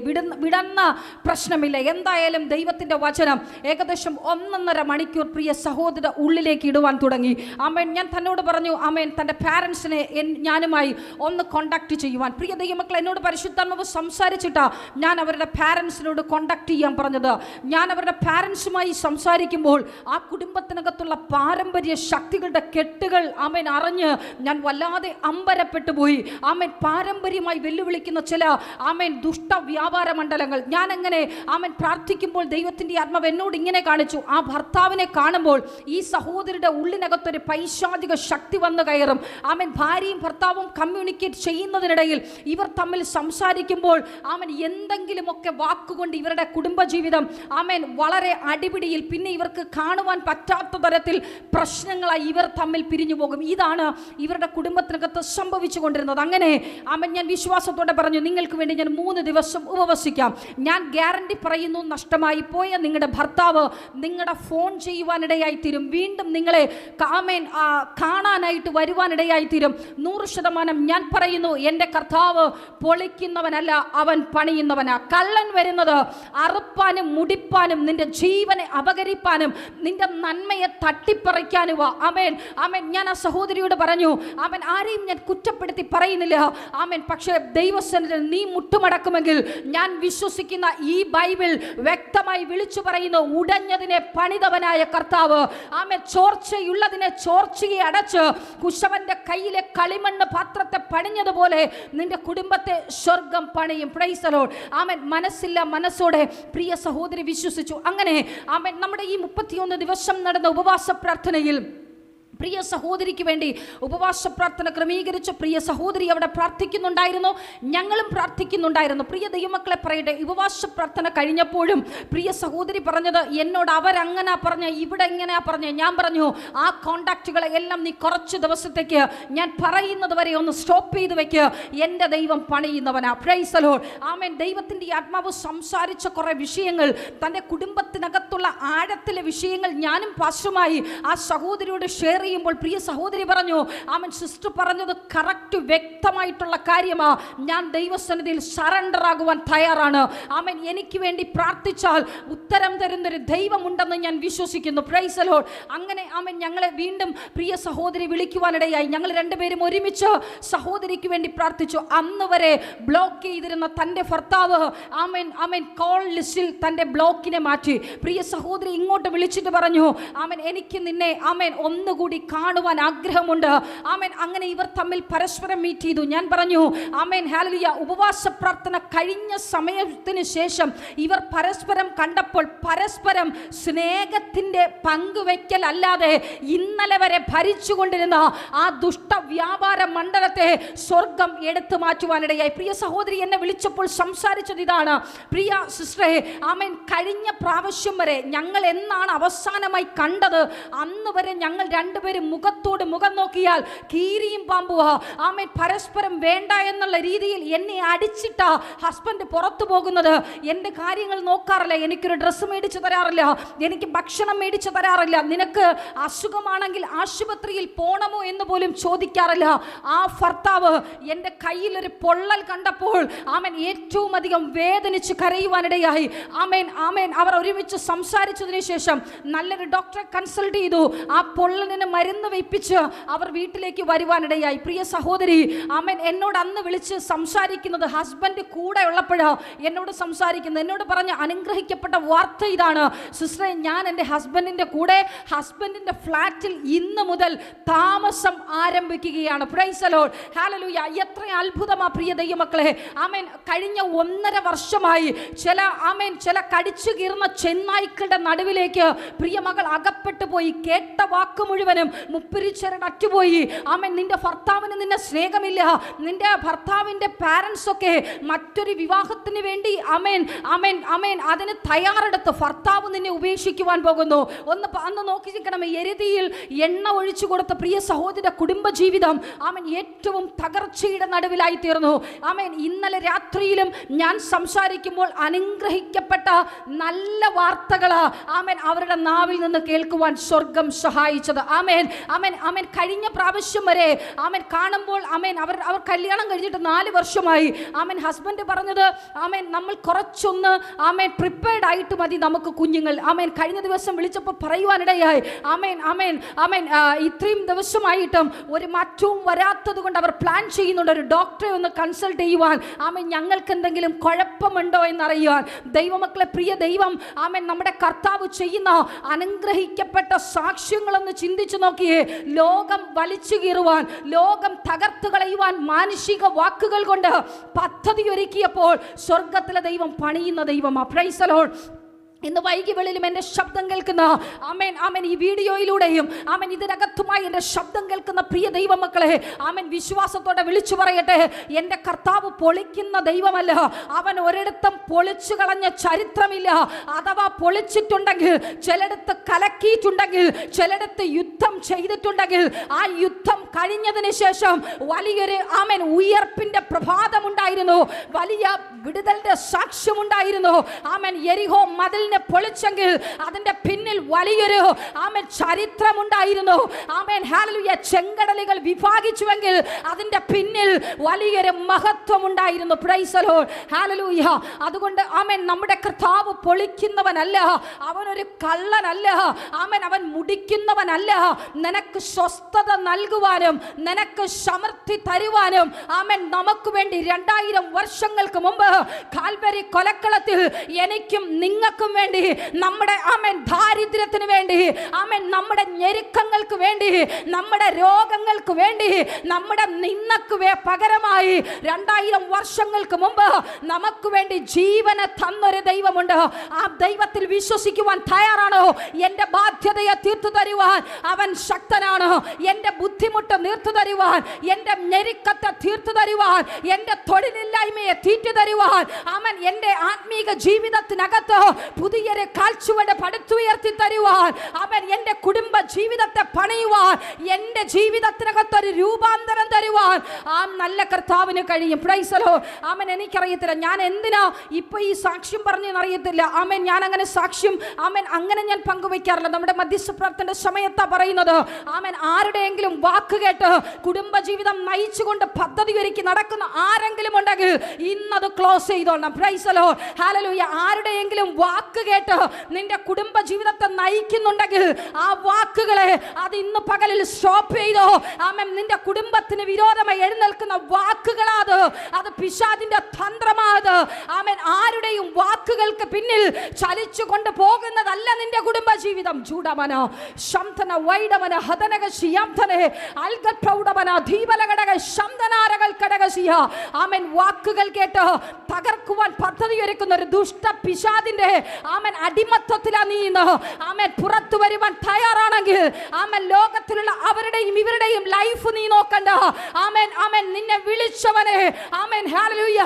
വിടന്ന പ്രശ്നമില്ല, എന്തായാലും ദൈവത്തിൻ്റെ വചനം ഏകദേശം 1.5 മണിക്കൂർ പ്രിയ സഹോദര ഉള്ളിലേക്ക് ഇടുവാൻ തുടങ്ങി. ആമേൻ ഞാൻ തന്നോട് പറഞ്ഞു, ആമേൻ തൻ്റെ പാരൻസിനെ ഞാനുമായി ഒന്ന് കോണ്ടാക്ട് ചെയ്യുവാൻ. പ്രിയ ദൈവമക്കൾ എന്നോട് പരിശുദ്ധാത്മാവ് സംസാരിച്ചിട്ടാ ഞാൻ അവരുടെ പാരൻസിനോട് കോണ്ടാക്ട് ചെയ്യാൻ പറഞ്ഞത്. ഞാൻ അവരുടെ പാരൻസുമായി സംസാരിക്കുമ്പോൾ ആ കുടുംബ കുടുംബത്തിനകത്തുള്ള പാരമ്പര്യ ശക്തികളുടെ കെട്ടുകൾ ആമേൻ അറിഞ്ഞ് ഞാൻ വല്ലാതെ അമ്പരപ്പെട്ടു പോയി. ആമേൻ പാരമ്പര്യമായി വെല്ലുവിളിക്കുന്ന ചില ആമേൻ ദുഷ്ട വ്യാപാര മണ്ഡലങ്ങൾ ഞാൻ എങ്ങനെ ആമേൻ പ്രാർത്ഥിക്കുമ്പോൾ ദൈവത്തിൻ്റെ ആത്മാവ് എന്നോട് ഇങ്ങനെ കാണിച്ചു. ആ ഭർത്താവിനെ കാണുമ്പോൾ ഈ സഹോദരിയുടെ ഉള്ളിനകത്തൊരു പൈശാചിക ശക്തി വന്നു കയറും. ആമേൻ ഭാര്യയും ഭർത്താവും കമ്മ്യൂണിക്കേറ്റ് ചെയ്യുന്നതിനിടയിൽ ഇവർ തമ്മിൽ സംസാരിക്കുമ്പോൾ ആമേൻ എന്തെങ്കിലുമൊക്കെ വാക്കുകൊണ്ട് ഇവരുടെ കുടുംബജീവിതം ആമേൻ വളരെ അടിപിടിയിൽ, പിന്നെ ഇവർക്ക് കാണുവാൻ പറ്റാത്ത തരത്തിൽ പ്രശ്നങ്ങളായി ഇവർ തമ്മിൽ പിരിഞ്ഞു പോകും. ഇതാണ് ഇവരുടെ കുടുംബത്തിനകത്ത് സംഭവിച്ചു കൊണ്ടിരുന്നത്. അങ്ങനെ ആമേൻ ഞാൻ വിശ്വാസത്തോടെ പറഞ്ഞു, നിങ്ങൾക്ക് വേണ്ടി ഞാൻ 3 ദിവസം ഉപവസിക്കാം. ഞാൻ ഗ്യാരണ്ടി പറയുന്നു, നഷ്ടമായി പോയ നിങ്ങളുടെ ഭർത്താവ് നിങ്ങളുടെ ഫോൺ ചെയ്യുവാനിടയായി തീരും. വീണ്ടും നിങ്ങളെ ആമേൻ കാണാനായിട്ട് വരുവാനിടയായി തീരും. 100% ഞാൻ പറയുന്നു, എൻ്റെ കർത്താവ് പൊളിക്കുന്നവനല്ല, അവൻ പണിയുന്നവനാ. കള്ളൻ വരുന്നത് അറുപ്പാനും മുടിപ്പാനും നിന്റെ ജീവനെ അപകരിപ്പാനും നിന്റെ നന്മയെ തട്ടിപ്പറിക്കാനുവാ. ആമേൻ ആമേൻ. ഞാൻ ആ സഹോദരിയോട് പറഞ്ഞു, ആമേൻ ആരെയും ഞാൻ കുറ്റപ്പെടുത്തി പറയുന്നില്ല. ആമേൻ. പക്ഷേ ദൈവസന്നിധിയിൽ നീ മുട്ടുമടക്കുമെങ്കിൽ ഞാൻ വിശ്വസിക്കുന്ന ഈ ബൈബിൾ വ്യക്തമായി വിളിച്ചു പറയുന്നു, ഉടഞ്ഞതിനെ പണിതവനായ കർത്താവ്. ആമേൻ. ചോർച്ചയുള്ളതിനെ ചോർച്ചയെ അടച്ച് കുശവന്റെ കയ്യിലെ കളിമണ്ണ് പാത്രത്തെ പണിഞ്ഞതുപോലെ നിന്റെ കുടുംബത്തെ സ്വർഗം പണിയും. Praise the lord. ആമേൻ. മനസ്സില്ല മനസ്സോടെ പ്രിയ സഹോദരി വിശ്വസിച്ചു. അങ്ങനെ ആമേൻ നമ്മുടെ ഈ 31 ദിവസം നടന്ന ഉപവാസ പ്രാർത്ഥനയിൽ പ്രിയ സഹോദരിക്ക് വേണ്ടി ഉപവാസ പ്രാർത്ഥന ക്രമീകരിച്ച് പ്രിയ സഹോദരി അവിടെ പ്രാർത്ഥിക്കുന്നുണ്ടായിരുന്നു, ഞങ്ങളും പ്രാർത്ഥിക്കുന്നുണ്ടായിരുന്നു. പ്രിയ ദൈവമക്കളെ പറയട്ടെ, ഉപവാസ പ്രാർത്ഥന കഴിഞ്ഞപ്പോഴും പ്രിയ സഹോദരി പറഞ്ഞത് എന്നോട് അവരങ്ങനെ പറഞ്ഞ, ഇവിടെ ഇങ്ങനെ പറഞ്ഞ. ഞാൻ പറഞ്ഞു, ആ കോണ്ടാക്റ്റുകളെ എല്ലാം നീ കുറച്ച് ദിവസത്തേക്ക് ഞാൻ പറയുന്നത് വരെ ഒന്ന് സ്റ്റോപ്പ് ചെയ്ത് വെക്ക്, എൻ്റെ ദൈവം പണിയുന്നവനാ. Praise the lord. ആമേൻ. ദൈവത്തിൻ്റെ ആത്മാവ് സംസാരിച്ച കുറേ വിഷയങ്ങൾ, തൻ്റെ കുടുംബത്തിനകത്തുള്ള ആഴത്തിലെ വിഷയങ്ങൾ ഞാനും പാസ്റ്ററുമായി ആ സഹോദരിയോട് ഷെയർ ചെയ്യുമ്പോൾ പ്രിയ സഹോദരി പറഞ്ഞു, ആമൻ സിസ്റ്റർ പറഞ്ഞത് കറക്റ്റ് വ്യക്തമായിട്ടുള്ള കാര്യമാ. ഞാൻ ദൈവസന്നിധിയിൽ സറണ്ടർ ആകുവാൻ തയ്യാറാണ്. ആമൻ. എനിക്ക് വേണ്ടി പ്രാർത്ഥിച്ചാൽ ഉത്തരം തരുന്നൊരു ദൈവമുണ്ടെന്ന് ഞാൻ വിശ്വസിക്കുന്നു. Price the Lord. അങ്ങനെ ആമൻ ഞങ്ങളെ വീണ്ടും പ്രിയ സഹോദരി വിളിക്കുവാനിടയായി. ഞങ്ങൾ രണ്ടുപേരും ഒരുമിച്ച് സഹോദരിക്ക് വേണ്ടി പ്രാർത്ഥിച്ചു. അന്ന് വരെ ബ്ലോക്ക് ചെയ്തിരുന്ന തൻ്റെ ഭർത്താവ് ആമൻ ആമൻ കോൾ ലിസ്റ്റിൽ തൻ്റെ ബ്ലോക്കിനെ മാറ്റി. പ്രിയ സഹോദരി ഇങ്ങോട്ട് വിളിച്ചിട്ട് പറഞ്ഞു, ആമൻ എനിക്ക് നിന്നെ ആമൻ ഒന്നുകൂടി കാണുവാൻ ആഗ്രഹമുണ്ട്. ആമേൻ. അങ്ങനെ ഇവർ തമ്മിൽ പരസ്പരം മീറ്റ് ചെയ്തു. ഞാൻ പറഞ്ഞു, ആമേൻ ഹല്ലേലൂയ. ഉപവാസ പ്രാർത്ഥന കഴിഞ്ഞ സമയത്തിന് ശേഷം ഇവർ പരസ്പരം കണ്ടപ്പോൾ പരസ്പരം സ്നേഹത്തിന്റെ പങ്കുവെക്കൽ അല്ലാതെ ഇന്നലെ വരെ ഭരിച്ചുകൊണ്ടിരുന്ന ആ ദുഷ്ട വ്യാപാര മണ്ഡലത്തെ സ്വർഗം എടുത്തു മാറ്റുവാനിടയായി. പ്രിയ സഹോദരി എന്നെ വിളിച്ചപ്പോൾ സംസാരിച്ചത് ഇതാണ്, പ്രിയ സിസ്റ്ററെ, ആമേൻ കഴിഞ്ഞ പ്രാവശ്യം വരെ ഞങ്ങൾ എന്നാണ് അവസാനമായി കണ്ടത് അന്ന് വരെ ഞങ്ങൾ രണ്ടുപേരും മുഖത്തോട് മുഖം നോക്കിയാൽ കീരിയും പാമ്പുവാ. ആമേൻ. പരസ്പരം വേണ്ട എന്നുള്ള രീതിയിൽ എന്നെ അടിച്ചിട്ടാ ഹസ്ബൻഡ് പുറത്തു പോകുന്നത്. എൻ്റെ കാര്യങ്ങൾ നോക്കാറില്ല, എനിക്കൊരു ഡ്രസ്സ് മേടിച്ചു തരാറില്ല, എനിക്ക് ഭക്ഷണം മേടിച്ചു തരാറില്ല, നിനക്ക് അസുഖമാണെങ്കിൽ ആശുപത്രിയിൽ പോണമോ എന്ന് പോലും ചോദിക്കാറില്ല. ആ ഭർത്താവ് എൻ്റെ കയ്യിലൊരു പൊള്ളൽ കണ്ടപ്പോൾ ആമേൻ ഏറ്റവും അധികം വേദനിച്ച് കരയുവാനിടയായി. ആമേൻ ആമേൻ. അവർ ഒരുമിച്ച് സംസാരിച്ചതിന് ശേഷം നല്ലൊരു ഡോക്ടറെ കൺസൾട്ട് ചെയ്തു. ആ പൊള്ളലിന് മരുന്ന് വെപ്പിച്ച് അവർ വീട്ടിലേക്ക് വരുവാനിടയായി. പ്രിയ സഹോദരി ആമേൻ എന്നോട് അന്ന് വിളിച്ച് സംസാരിക്കുന്നത് ഹസ്ബൻഡ് കൂടെ ഉള്ളപ്പോഴാണ് എന്നോട് സംസാരിക്കുന്നത്. എന്നോട് പറഞ്ഞ അനുഗ്രഹിക്കപ്പെട്ട വാർത്ത ഇതാണ്, സിസ്റ്ററെ, ഞാൻ എൻ്റെ ഹസ്ബൻഡിൻ്റെ കൂടെ ഹസ്ബൻഡിൻ്റെ ഫ്ലാറ്റിൽ ഇന്ന് മുതൽ താമസം ആരംഭിക്കുകയാണ്. Price the lord. ഹല്ലേലൂയ. എത്ര അത്ഭുതമാ പ്രിയ ദൈവമക്കളെ. ആമേൻ. കഴിഞ്ഞ 1.5 വർഷമായി ചില കടിച്ചു കീറുന്ന ചെന്നായ്ക്കളുടെ നടുവിലേക്ക് പ്രിയ മകൾ അകപ്പെട്ടു പോയി. കേട്ട വാക്ക് മുഴുവനും മുപ്പിരിച്ചരടറ്റുപോയി. ആമേൻ. നിന്റെ ഭർത്താവിന് നിന്നെ സ്നേഹമില്ല, നിന്റെ ഭർത്താവിൻ്റെ പാരൻസ് ഒക്കെ മറ്റൊരു വിവാഹത്തിന് വേണ്ടി ആമേൻ ആമേൻ ആമേൻ അതിന് തയ്യാറെടുത്ത് ഭർത്താവ് നിന്നെ ഉപേക്ഷിക്കുവാൻ പോകുന്നു. അന്ന് നോക്കിയിരിക്കണമേ, എരുതിയിൽ എണ്ണ ഒഴിച്ചു കൊടുത്ത പ്രിയ സഹോദരിയുടെ കുടുംബജീവിതം ആമേൻ ഏറ്റവും തകർച്ചയുടെ നടുവിലായി തീർന്നു. ആമേൻ. ഇന്നലെ രാത്രിയിലും ഞാൻ സംസാരിക്കുമ്പോൾ അനുഗ്രഹിക്കപ്പെട്ട നല്ല വാർത്തകളാ ആമേൻ അവരുടെ നാവിൽ നിന്ന് കേൾക്കുവാൻ സ്വർഗം സഹായിച്ചത്. ആമേൻ. ആമേൻ ആമേൻ ആമേൻ കഴിഞ്ഞ പ്രാവശ്യം വരെ ആമേൻ കാണുമ്പോൾ ആമേൻ അവർ കല്യാണം കഴിഞ്ഞിട്ട് 4 വർഷമായി. ആമേൻ ഹസ്ബൻഡ് പറഞ്ഞത് ആമേൻ നമ്മൾ കുറച്ചൊന്ന് ആമേൻ പ്രിപ്പയർഡ് ആയിട്ട് മതി നമുക്ക് കുഞ്ഞുങ്ങൾ. ആമേൻ കഴിഞ്ഞ ദിവസം വിളിച്ചപ്പോൾ പറയുവാനിടയായി ആമേൻ ആമേൻ ആമേൻ ഇത്രയും ദിവസമായിട്ടും ഒരു മാറ്റവും വരാത്തത് കൊണ്ട് അവർ പ്ലാൻ ചെയ്യുന്നുണ്ട് ഒരു ഡോക്ടറെ ഒന്ന് കൺസൾട്ട് ചെയ്യുവാൻ. ആമേൻ ഞങ്ങൾക്ക് എന്തെങ്കിലും കുഴപ്പമുണ്ടോ എന്നറിയുവാൻ. ദൈവമക്കളെ, പ്രിയ ദൈവം ആമേൻ നമ്മുടെ കർത്താവ് ചെയ്യുന്ന അനുഗ്രഹിക്കപ്പെട്ട സാക്ഷ്യങ്ങളൊന്ന് ചിന്തിച്ചു നോക്കിയേ. ലോകം വലിച്ചു കീറുവാൻ, ലോകം തകർത്ത് കളയുവാൻ മാനുഷിക വാക്കുകൾ കൊണ്ട് പദ്ധതി ഒരുക്കിയപ്പോൾ സ്വർഗത്തിലെ ദൈവം പണിയുന്ന ദൈവമാ. Price the Lord. ഇന്ന് വൈകികളിലും എൻ്റെ ശബ്ദം കേൾക്കുന്ന ആമേൻ ആമേൻ ഈ വീഡിയോയിലൂടെയും ആമേൻ ഇതിനകത്തുമായി എൻ്റെ ശബ്ദം കേൾക്കുന്ന പ്രിയ ദൈവമക്കളെ, ആമേൻ വിശ്വാസത്തോടെ വിളിച്ചു പറയട്ടെ, എൻ്റെ കർത്താവ് പൊളിക്കുന്ന ദൈവമല്ല. അവൻ ഒരിടത്തും പൊളിച്ചു കളഞ്ഞ ചരിത്രമില്ല. അഥവാ പൊളിച്ചിട്ടുണ്ടെങ്കിൽ, ചിലയിടത്ത് കലക്കിയിട്ടുണ്ടെങ്കിൽ, ചിലയിടത്ത് യുദ്ധം ചെയ്തിട്ടുണ്ടെങ്കിൽ, ആ യുദ്ധം കഴിഞ്ഞതിന് ശേഷം വലിയൊരു ആമേൻ ഉയർപ്പിൻ്റെ പ്രഭാതമുണ്ടായിരുന്നു, വലിയ വിടുതലിൻ്റെ സാക്ഷ്യമുണ്ടായിരുന്നു. ആമേൻ യെരിഹോ മതിലിനെ പൊളിച്ചെങ്കിൽ അതിന്റെ പിന്നിൽ വലിയൊരു ആമേൻ ചരിത്രമുണ്ടായിരുന്നു. Amen hallelujah. ചെങ്കടലുകൾ വിഭാഗിച്ചുവെങ്കിൽ അതിന്റെ പിന്നിൽ വലിയൊരു മഹത്വമുണ്ടായിരുന്നു. Praise the lord. ഹല്ലേലൂയ. അതുകൊണ്ട് ആമേൻ നമ്മുടെ കർത്താവ് പൊളിക്കുന്നവനല്ല, അവനൊരു കള്ളനല്ല. ആമേൻ അവൻ മുടിക്കുന്നവനല്ല. നിനക്ക് സ്വസ്ഥത നൽകുവാനും നിനക്ക് സമൃദ്ധി തരുവാനും ആമേൻ നമുക്ക് വേണ്ടി 2000 വർഷങ്ങൾക്ക് മുമ്പ് കാൽവരി കൊലക്കളത്തിൽ എനിക്കും നിങ്ങൾക്കും വേണ്ടി, നമ്മുടെ ആമേൻ ദാരിദ്ര്യത്തിന് വേണ്ടി, ആമേൻ നമ്മുടെ ഞെരുക്കങ്ങൾക്ക് വേണ്ടി, നമ്മുടെ രോഗങ്ങൾക്ക് വേണ്ടി, നമ്മുടെ നിന്നക്ക് പകരമായി 2000 വർഷങ്ങൾക്ക് മുമ്പ് നമുക്ക് വേണ്ടി ജീവനെ തന്നൊരു ദൈവമുണ്ട്. ആ ദൈവത്തിൽ വിശ്വസിക്കുവാൻ തയ്യാറാണോ? എൻ്റെ ബാധ്യതയെ തീർത്തു തരുവാൻ അവൻ ശക്തനാണ്. എൻ്റെ ബുദ്ധിമുട്ട് തീർത്തു തരുവാൻ, എൻ്റെ ഞെരുക്കത്തെ തീർത്തു തരുവാൻ, എൻ്റെ തൊഴിലില്ലായ്മയെ തീർത്തു തരുവാൻ, അവൻ എൻ്റെ ആത്മീക ജീവിതത്തിനകത്ത് പുതിയൊരു കാഴ്ചവട് പടുത്തുയർത്തി തരുവാൻ, അവൻ എൻ്റെ കുടുംബ ജീവിതത്തെ പണിയുവാൻ, എൻ്റെ ജീവിതത്തിനകത്തൊരു രൂപാന്തരം തരുവാൻ ആ നല്ല കർത്താവിന് കഴിയും. Praise the lord. ആമേൻ. എനിക്കറിയത്തില്ല ഞാൻ എന്തിനാ ഇപ്പൊ ഈ സാക്ഷ്യം പറഞ്ഞെന്നറിയത്തില്ല. ആമേൻ ഞാൻ അങ്ങനെ സാക്ഷ്യം ആമേൻ അങ്ങനെ ഞാൻ പങ്കുവയ്ക്കാറില്ല. നമ്മുടെ മധ്യസ്ഥ പ്രാർത്ഥന സമയത്താ പറയുന്നത്. ആമേൻ ആരുടെയെങ്കിലും വാക്ക് കേട്ട് കുടുംബജീവിതം നയിച്ചുകൊണ്ട് പദ്ധതി ഒരുക്കി നടക്കുന്ന ആരെങ്കിലും ഉണ്ടെങ്കിൽ ഇന്നത് ക്ലോസ് ചെയ്തോളണം. Praise the lord. ഹല്ലേലൂയ. ആരുടെയെങ്കിലും വാക്ക് കേട്ട് നിന്റെ കുടുംബ ജീവിതത്തെ നയിക്കുന്നുണ്ടെങ്കിൽ ആ വാക്കുകളെ അത് ഇന്ന് പകലിൽ സ്റ്റോപ്പ് ചെയ്തോ. ആമേൻ. നിന്റെ കുടുംബത്തിന് വിരോധമായി എഴുന്നേൽക്കുന്ന വാക്കുകളാത്, അത് പിശാചിന്റെ തന്ത്രമാത്. ആമേൻ. ആരുടെയും വാക്കുകൾക്ക് പിന്നിൽ ചലിച്ചു കൊണ്ട് പോകുന്നതല്ല നിന്റെ കുടുംബ ജീവിതം. ചൂടമന ശംതന വൈഡമന ഹതനക ശിയാംതനെ അൽഗപ്രൗഡമന ദീപലകടക ശംതനാരകൾ കടകസിയ. ആമേൻ. വാക്കുകൾ കേട്ട് തകർക്കുവാൻ പദ്ധതി ഒരുക്കുന്ന ഒരു ദുഷ്ട പിശാചിന്റെ ആമേൻ അടിമത്തത്തിലാണ് നീ ഇന്ന്. ആമേൻ. പുറത്തു വരുവാൻ തയ്യാറാണെങ്കിൽ ആമേൻ ലോകത്തിലുള്ള അവരുടെയും ഇവരുടെയും ലൈഫ് നീ നോക്കണ്ട. ആമേൻ ആമേൻ. നിന്നെ വിളിച്ചവനെ ആമേൻ ഹല്ലേലൂയ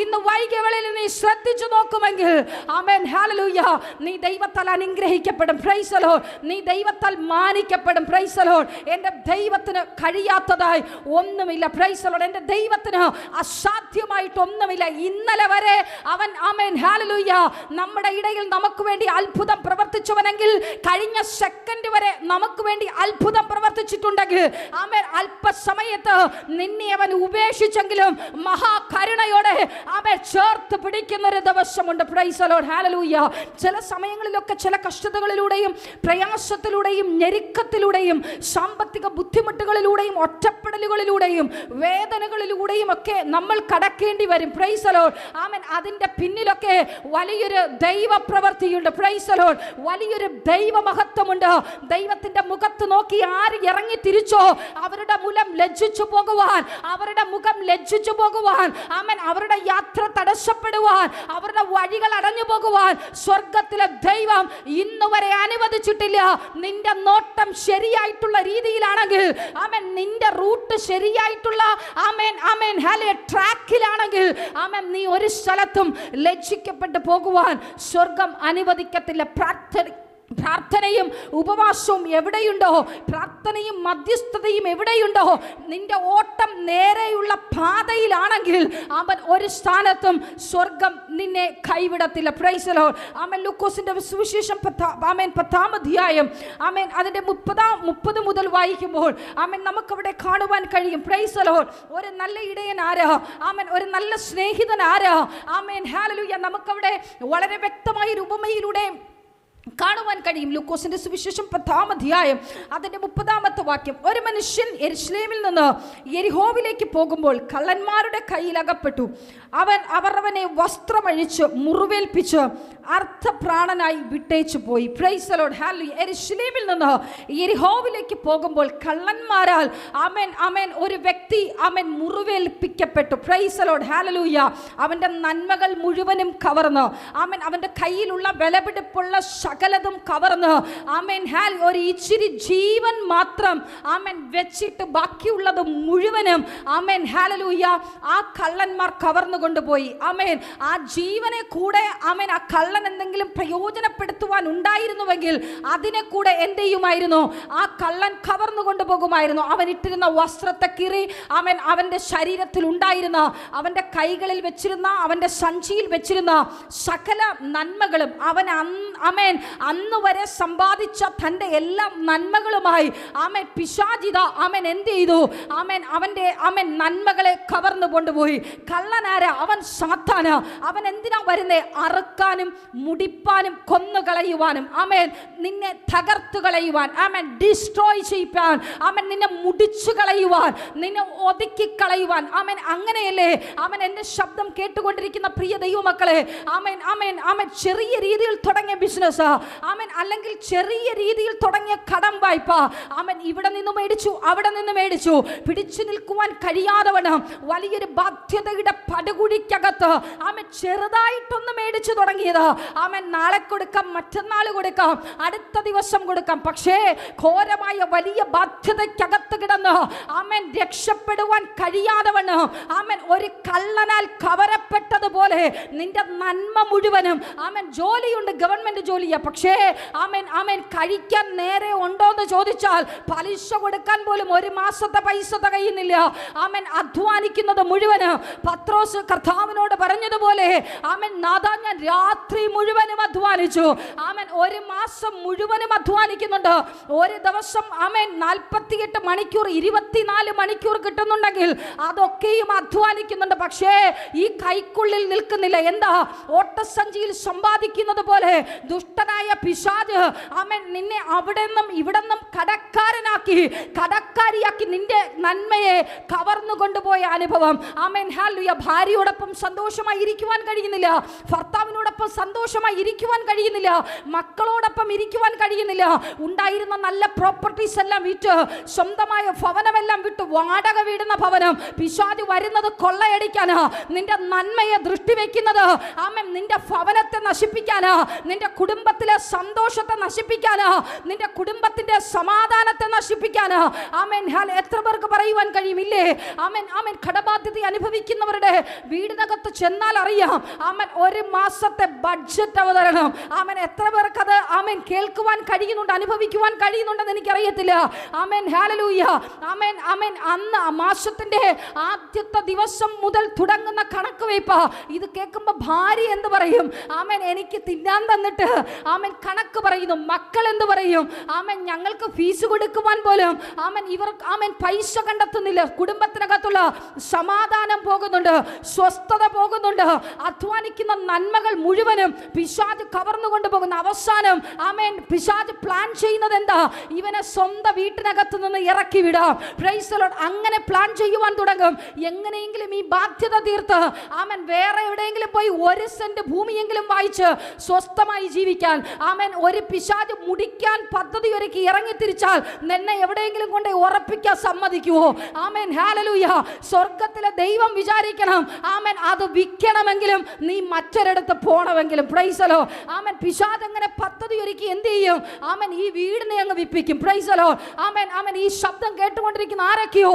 ഇന്ന് വൈകിയവളിൽ നീ ശ്രദ്ധിച്ചു നോക്കുമെങ്കിൽ ആമേൻ ഹല്ലേലൂയ നീ ദൈവത്താൽ അനുഗ്രഹിക്കപ്പെടും. Praise the lord. നീ ദൈവത്താൽ മാനിക്കപ്പെടും. Price the Lord. എൻ്റെ ദൈവത്തിന് കഴിയാത്തതായി ഒന്നുമില്ല. Price the Lord. എൻ്റെ ദൈവത്തിന് അസാധ്യമായിട്ട് ഒന്നുമില്ല. ഇന്നലെ വരെ അവൻ ആമേൻ ഹല്ലേലൂയ നമ്മുടെ ഇടയിൽ നമുക്ക് വേണ്ടി അത്ഭുതം പ്രവർത്തിച്ചവനെങ്കിൽ കഴിഞ്ഞ സെക്കൻഡ് വരെ നമുക്ക് വേണ്ടി അത്ഭുതം പ്രവർത്തിച്ചിട്ടുണ്ടെങ്കിൽ ആമേൻ അല്പസമയത്ത് നിന്നെ അവൻ ഉപേക്ഷിച്ചെങ്കിലും മഹാകരുണയോടെ ആമേൻ ചേർത്ത് പിടിക്കുന്ന ഒരു ദിവസമുണ്ട്. Praise the lord. ഹല്ലേലൂയ. ചില സമയങ്ങളിലൊക്കെ ചില കഷ്ടതകളിലൂടെയും പ്രയാസത്തിലൂടെയും ഞെരുക്കത്തിലൂടെയും സാമ്പത്തിക ബുദ്ധിമുട്ടുകളിലൂടെയും ഒറ്റപ്പെടലുകളിലൂടെയും വേദനകളിലൂടെയും ഒക്കെ നമ്മൾ കടക്കേണ്ടി വരും. Praise the lord. ആമേൻ. അതിൻ്റെ പിന്നിലൊക്കെ വലിയൊരു ദൈവപ്രവൃത്തിയുണ്ട്. Price the Lord. വലിയൊരു ദൈവമഹത്വമുണ്ട്. ദൈവത്തിന്റെ മുഖത്ത് നോക്കി ആര് ഇറങ്ങി തിരിച്ചോ അവരുടെ മുഖം ലജ്ജിച്ചു പോകുവാൻ, അവരുടെ മുഖം ലജ്ജിച്ചു പോകുവാൻ, ആമേൻ അവരുടെ യാത്ര തടസ്സപ്പെടുവാൻ, അവരുടെ വഴികൾ അടഞ്ഞു പോകുവാൻ സ്വർഗത്തിലെ ദൈവം ഇന്നുവരെ അനുവദിച്ചിട്ടില്ല. നിന്റെ നോട്ടം ശരിയായിട്ടുള്ള രീതിയിലാണെങ്കിൽ, ആമേൻ നിന്റെ റൂട്ട് ശരിയായിട്ടുള്ള ആമേൻ ആമേൻ ഹല്ലേലൂയ ട്രാക്കിലാണെങ്കിൽ, ആമേൻ നീ ഒരു സ്ഥലത്തും ലജ്ജിക്കപ്പെട്ടു പോകുവാൻ സ്വർഗം അനുവദിക്കത്തില്ല. പ്രാർത്ഥനയും ഉപവാസവും എവിടെയുണ്ടോ, പ്രാർത്ഥനയും മധ്യസ്ഥതയും എവിടെയുണ്ടോ, നിന്റെ ഓട്ടം നേരെയുള്ള പാതയിലാണെങ്കിൽ അവൻ ഒരു സ്ഥാനത്തും സ്വർഗം നിന്നെ കൈവിടത്തില്ല. Praise the lord. ആമേൻ. ലൂക്കോസിന്റെ സുവിശേഷം 10-ാം അധ്യായം അതിന്റെ 30 മുതൽ വായിക്കുമ്പോൾ നമുക്കവിടെ കാണുവാൻ കഴിയും. Praise the Lord. ഒരു നല്ല ഇടയൻ ആരാ? ഒരു നല്ല സ്നേഹിതൻ ആരാ? ഹല്ലേലൂയ. നമുക്കവിടെ വളരെ വ്യക്തമായ ഒരു ഉപമയിലൂടെ കാണുവാൻ കഴിയും. ലൂക്കോസിന്റെ സുവിശേഷം 10-ാം അധ്യായം അതിന്റെ 30-ാമത്തെ വാക്യം. ഒരു മനുഷ്യൻ യെരുശലേമിൽ നിന്ന് യെരിഹോവിലേക്ക് പോകുമ്പോൾ കള്ളന്മാരുടെ കയ്യിൽ അകപ്പെട്ടു. അവർ അവനെ വസ്ത്രമഴിച്ച് മുറിവേൽപ്പിച്ച് അർത്ഥപ്രാണനായി വിട്ടേച്ചു പോയി. Praise the lord. ഹല്ലേലൂയ. യെരുശലേമിൽ നിന്ന് യെരിഹോവിലേക്ക് പോകുമ്പോൾ കള്ളന്മാരാൽ ഒരു വ്യക്തി മുറിവേൽപ്പിക്കപ്പെട്ടു. Praise the lord. ഹല്ലേലൂയ. അവന്റെ നന്മകൾ മുഴുവനും കവർന്ന് അവന്റെ കയ്യിലുള്ള വിലപിടിപ്പുള്ള സകലതും കവർന്ന് ഒരു ഇച്ചിരി ജീവൻ മാത്രം വെച്ചിട്ട് ബാക്കിയുള്ളത് മുഴുവനും ഹല്ലേലൂയ ആ കള്ളന്മാർ കവർന്നു കൊണ്ടുപോയി. ആ ജീവനെ കൂടെ ആ കള്ളൻ എന്തെങ്കിലും പ്രയോജനപ്പെടുത്തുവാൻ ഉണ്ടായിരുന്നുവെങ്കിൽ അതിനെ കൂടെ എന്ത് ചെയ്യുമായിരുന്നു? ആ കള്ളൻ കവർന്നു കൊണ്ടുപോകുമായിരുന്നു. അവൻ ഇട്ടിരുന്ന വസ്ത്രത്തെ കീറി അവന്റെ ശരീരത്തിൽ ഉണ്ടായിരുന്ന, അവന്റെ കൈകളിൽ വെച്ചിരുന്ന, അവന്റെ സഞ്ചിയിൽ വെച്ചിരുന്ന സകല നന്മകളും അന്ന് വരെ സമ്പാദിച്ച തൻ്റെ എല്ലാ നന്മകളുമായി പിശാചിത എന്ത് ചെയ്തു? അവന്റെ നന്മകളെ കവർന്നു കൊണ്ടുപോയി. കള്ളനാര? അവൻ സാത്താന. അവൻ എന്തിനാ വരുന്നേ? അറുക്കാനും മുടിപ്പാനും കൊന്നുകളയുവാനും നിന്നെ തകർത്തു കളയുവാൻ, ഡിസ്ട്രോയ് ചെയ്യിപ്പാൻ, നിന്നെ മുടിച്ചു കളയുവാൻ, നിന്നെ ഒതുക്കി കളയുവാൻ. അങ്ങനെയല്ലേ എൻ്റെ ശബ്ദം കേട്ടുകൊണ്ടിരിക്കുന്ന പ്രിയ ദൈവമക്കളെ, ചെറിയ രീതിയിൽ തുടങ്ങിയ ബിസിനസ്, അല്ലെങ്കിൽ ചെറിയ രീതിയിൽ തുടങ്ങിയ കടം വായ്പ, ഇവിടെ നിന്ന് മേടിച്ചു, അവിടെ നിന്ന് മേടിച്ചു, പിടിച്ചു നിൽക്കുവാൻ കഴിയാതവണ്ണം വലിയൊരു ബാധ്യതയുടെ പടുകുഴിക്കകത്ത് ചെറുതായിട്ടൊന്ന് മേടിച്ചു തുടങ്ങിയത് നാളെ കൊടുക്കാം, മറ്റന്നാൾ കൊടുക്കാം, അടുത്ത ദിവസം കൊടുക്കാം. പക്ഷേ ഘോരമായ വലിയ ബാധ്യതയ്ക്കകത്ത് കിടന്ന് രക്ഷപ്പെടുവാൻ കഴിയാതവണ്ണം ഒരു കള്ളനാൽ കവരപ്പെട്ടതുപോലെ നിന്റെ നന്മ മുഴുവനും ജോലിയുണ്ട്, ഗവൺമെന്റ് ജോലിയാ, പക്ഷേ കഴിക്കാൻ നേരെ ഉണ്ടോ എന്ന് ചോദിച്ചാൽ പലിശ കൊടുക്കാൻ പോലും ഒരു മാസത്തെ പൈസ തികയുന്നില്ല. അധ്വാനിക്കുന്നത് മുഴുവന് പത്രോസ് കർത്താവിനോട് പറഞ്ഞതുപോലെ നാഥാ ഞാൻ രാത്രി മുഴുവനും അധ്വാനിച്ചു. ഒരു മാസം മുഴുവനും അധ്വാനിക്കുന്നുണ്ട്. ഒരു ദിവസം 48 മണിക്കൂർ 24 മണിക്കൂർ കിട്ടുന്നുണ്ടെങ്കിൽ അതൊക്കെയും അധ്വാനിക്കുന്നുണ്ട്. പക്ഷേ ഈ കൈക്കുള്ളിൽ നിൽക്കുന്നില്ല. എന്താ? ഓട്ടസഞ്ചിയിൽ സമ്പാദിക്കുന്നത് പോലെ ദുഷ്ടനായ പിശാച് നിന്നെ അവിടെ നിന്നും ഇവിടെ നിന്നും കടക്കാരിയാക്കി നിന്റെ നന്മയെ കവർന്നു കൊണ്ടുപോയ അനുഭവം. ഹല്ലേലൂയ. ഭാര്യയോടൊപ്പം സന്തോഷമായി ഇരിക്കുവാൻ കഴിയുന്നില്ല, ഭർത്താവിനോടൊപ്പം സന്തോഷമായി ഇരിക്കുവാൻ കഴിയുന്നില്ല, മക്കളോടൊപ്പം ഇരിക്കുവാൻ കഴിയുന്നില്ല. ഉണ്ടായിരുന്ന നല്ല പ്രോപ്പർട്ടീസ് എല്ലാം വിറ്റ്, സ്വന്തമായ ഭവനമെല്ലാം വിട്ട് വാടക വീടുന്ന ഭവനം. പിശാച് വരുന്നത് കൊള്ളയടിക്കാനാ, നിന്റെ നന്മയെ ദൃഷ്ടി വെക്കുന്നത് നിന്റെ ഭവനത്തെ നശിപ്പിക്കാനാ, നിന്റെ കുടുംബത്തിലെ സന്തോഷത്തെ നശിപ്പിക്കാനാ, നിന്റെ കുടുംബത്തിന്റെ സമാധാനത്തെ നശിപ്പിക്കാനാ. എത്ര പേർക്ക് പറയുവാൻ കഴിയുമില്ലേ? കടബാധ്യത അനുഭവിക്കുന്നവരുടെ വീടിനകത്ത് ചെന്നാൽ അറിയാം ഒരു മാസത്തെ ബഡ്ജറ്റ് അവതരണം. എത്ര പേർക്ക് അത് കേൾക്കുവാൻ കഴിയുന്നുണ്ട്, അനുഭവിക്കുവാൻ കഴിയുന്നുണ്ടെന്ന് എനിക്കറിയത്തില്ല. ഹല്ലേലൂയ. അന്ന് മാസത്തിന്റെ ആദ്യത്തെ ദിവസം മുതൽ തുടങ്ങുന്ന കണക്ക് വയ്പ. ഇത് കേൾക്കുമ്പോൾ ഭാര്യ എന്ത് പറയും? എനിക്ക് തിന്നാൻ തന്നിട്ട് കണക്ക് പറയുന്നു. മക്കൾ എന്ത് പറയും? ഞങ്ങൾക്ക് ഫീസ് കൊടുക്കുവാൻ പോലും ഇവർ പൈസ കണ്ടെത്തുന്നില്ല. കുടുംബത്തിനകത്തുള്ള സമാധാനം പോകുന്നുണ്ട്, സ്വസ്ഥത പോകുന്നുണ്ട്. അധ്വാനിക്കുന്ന നന്മകൾ മുഴുവനും പിശാച് കവർന്നു കൊണ്ടുപോകുന്ന അവസാനം പിശാച് പ്ലാൻ ചെയ്യുന്നത് എന്താ? ഇവനെ സ്വന്തം വീട്ടിനകത്ത് നിന്ന് ഇറക്കി വിടാം. Price the Lord. അങ്ങനെ പ്ലാൻ ചെയ്യുവാൻ തുടങ്ങും. എങ്ങനെയെങ്കിലും ഈ ബാധ്യത തീർത്ത് വേറെ എവിടെയെങ്കിലും പോയി 1 സെന്റ് ഭൂമിയെങ്കിലും വായിച്ച് സ്വസ്ഥമായി ജീവിക്കാൻ ഒരു പിശാച് മുടിക്കാൻ പദ്ധതി ഒരുക്കി ഇറങ്ങി തിരിച്ചാൽ നിന്നെ എവിടെയെങ്കിലും കൊണ്ട് ഉറപ്പിക്കാൻ സമ്മതിക്കുവോ? ഹല്ലേലൂയ. സ്വർഗത്തിലെ ദൈവം വിചാരിക്കണം അത് വിൽക്കണമെങ്കിലും നീ മറ്റൊരിടത്ത് പോകണമെങ്കിലും. Price the Lord. പിശാച് അങ്ങനെ പദ്ധതി ഒരുക്കി എന്ത് ചെയ്യും? ഈ വീടിനെ അങ്ങ് വിപ്പിക്കും. Price the lord. ഈ ശബ്ദം കേട്ടുകൊണ്ടിരിക്കുന്ന ആരൊക്കെയോ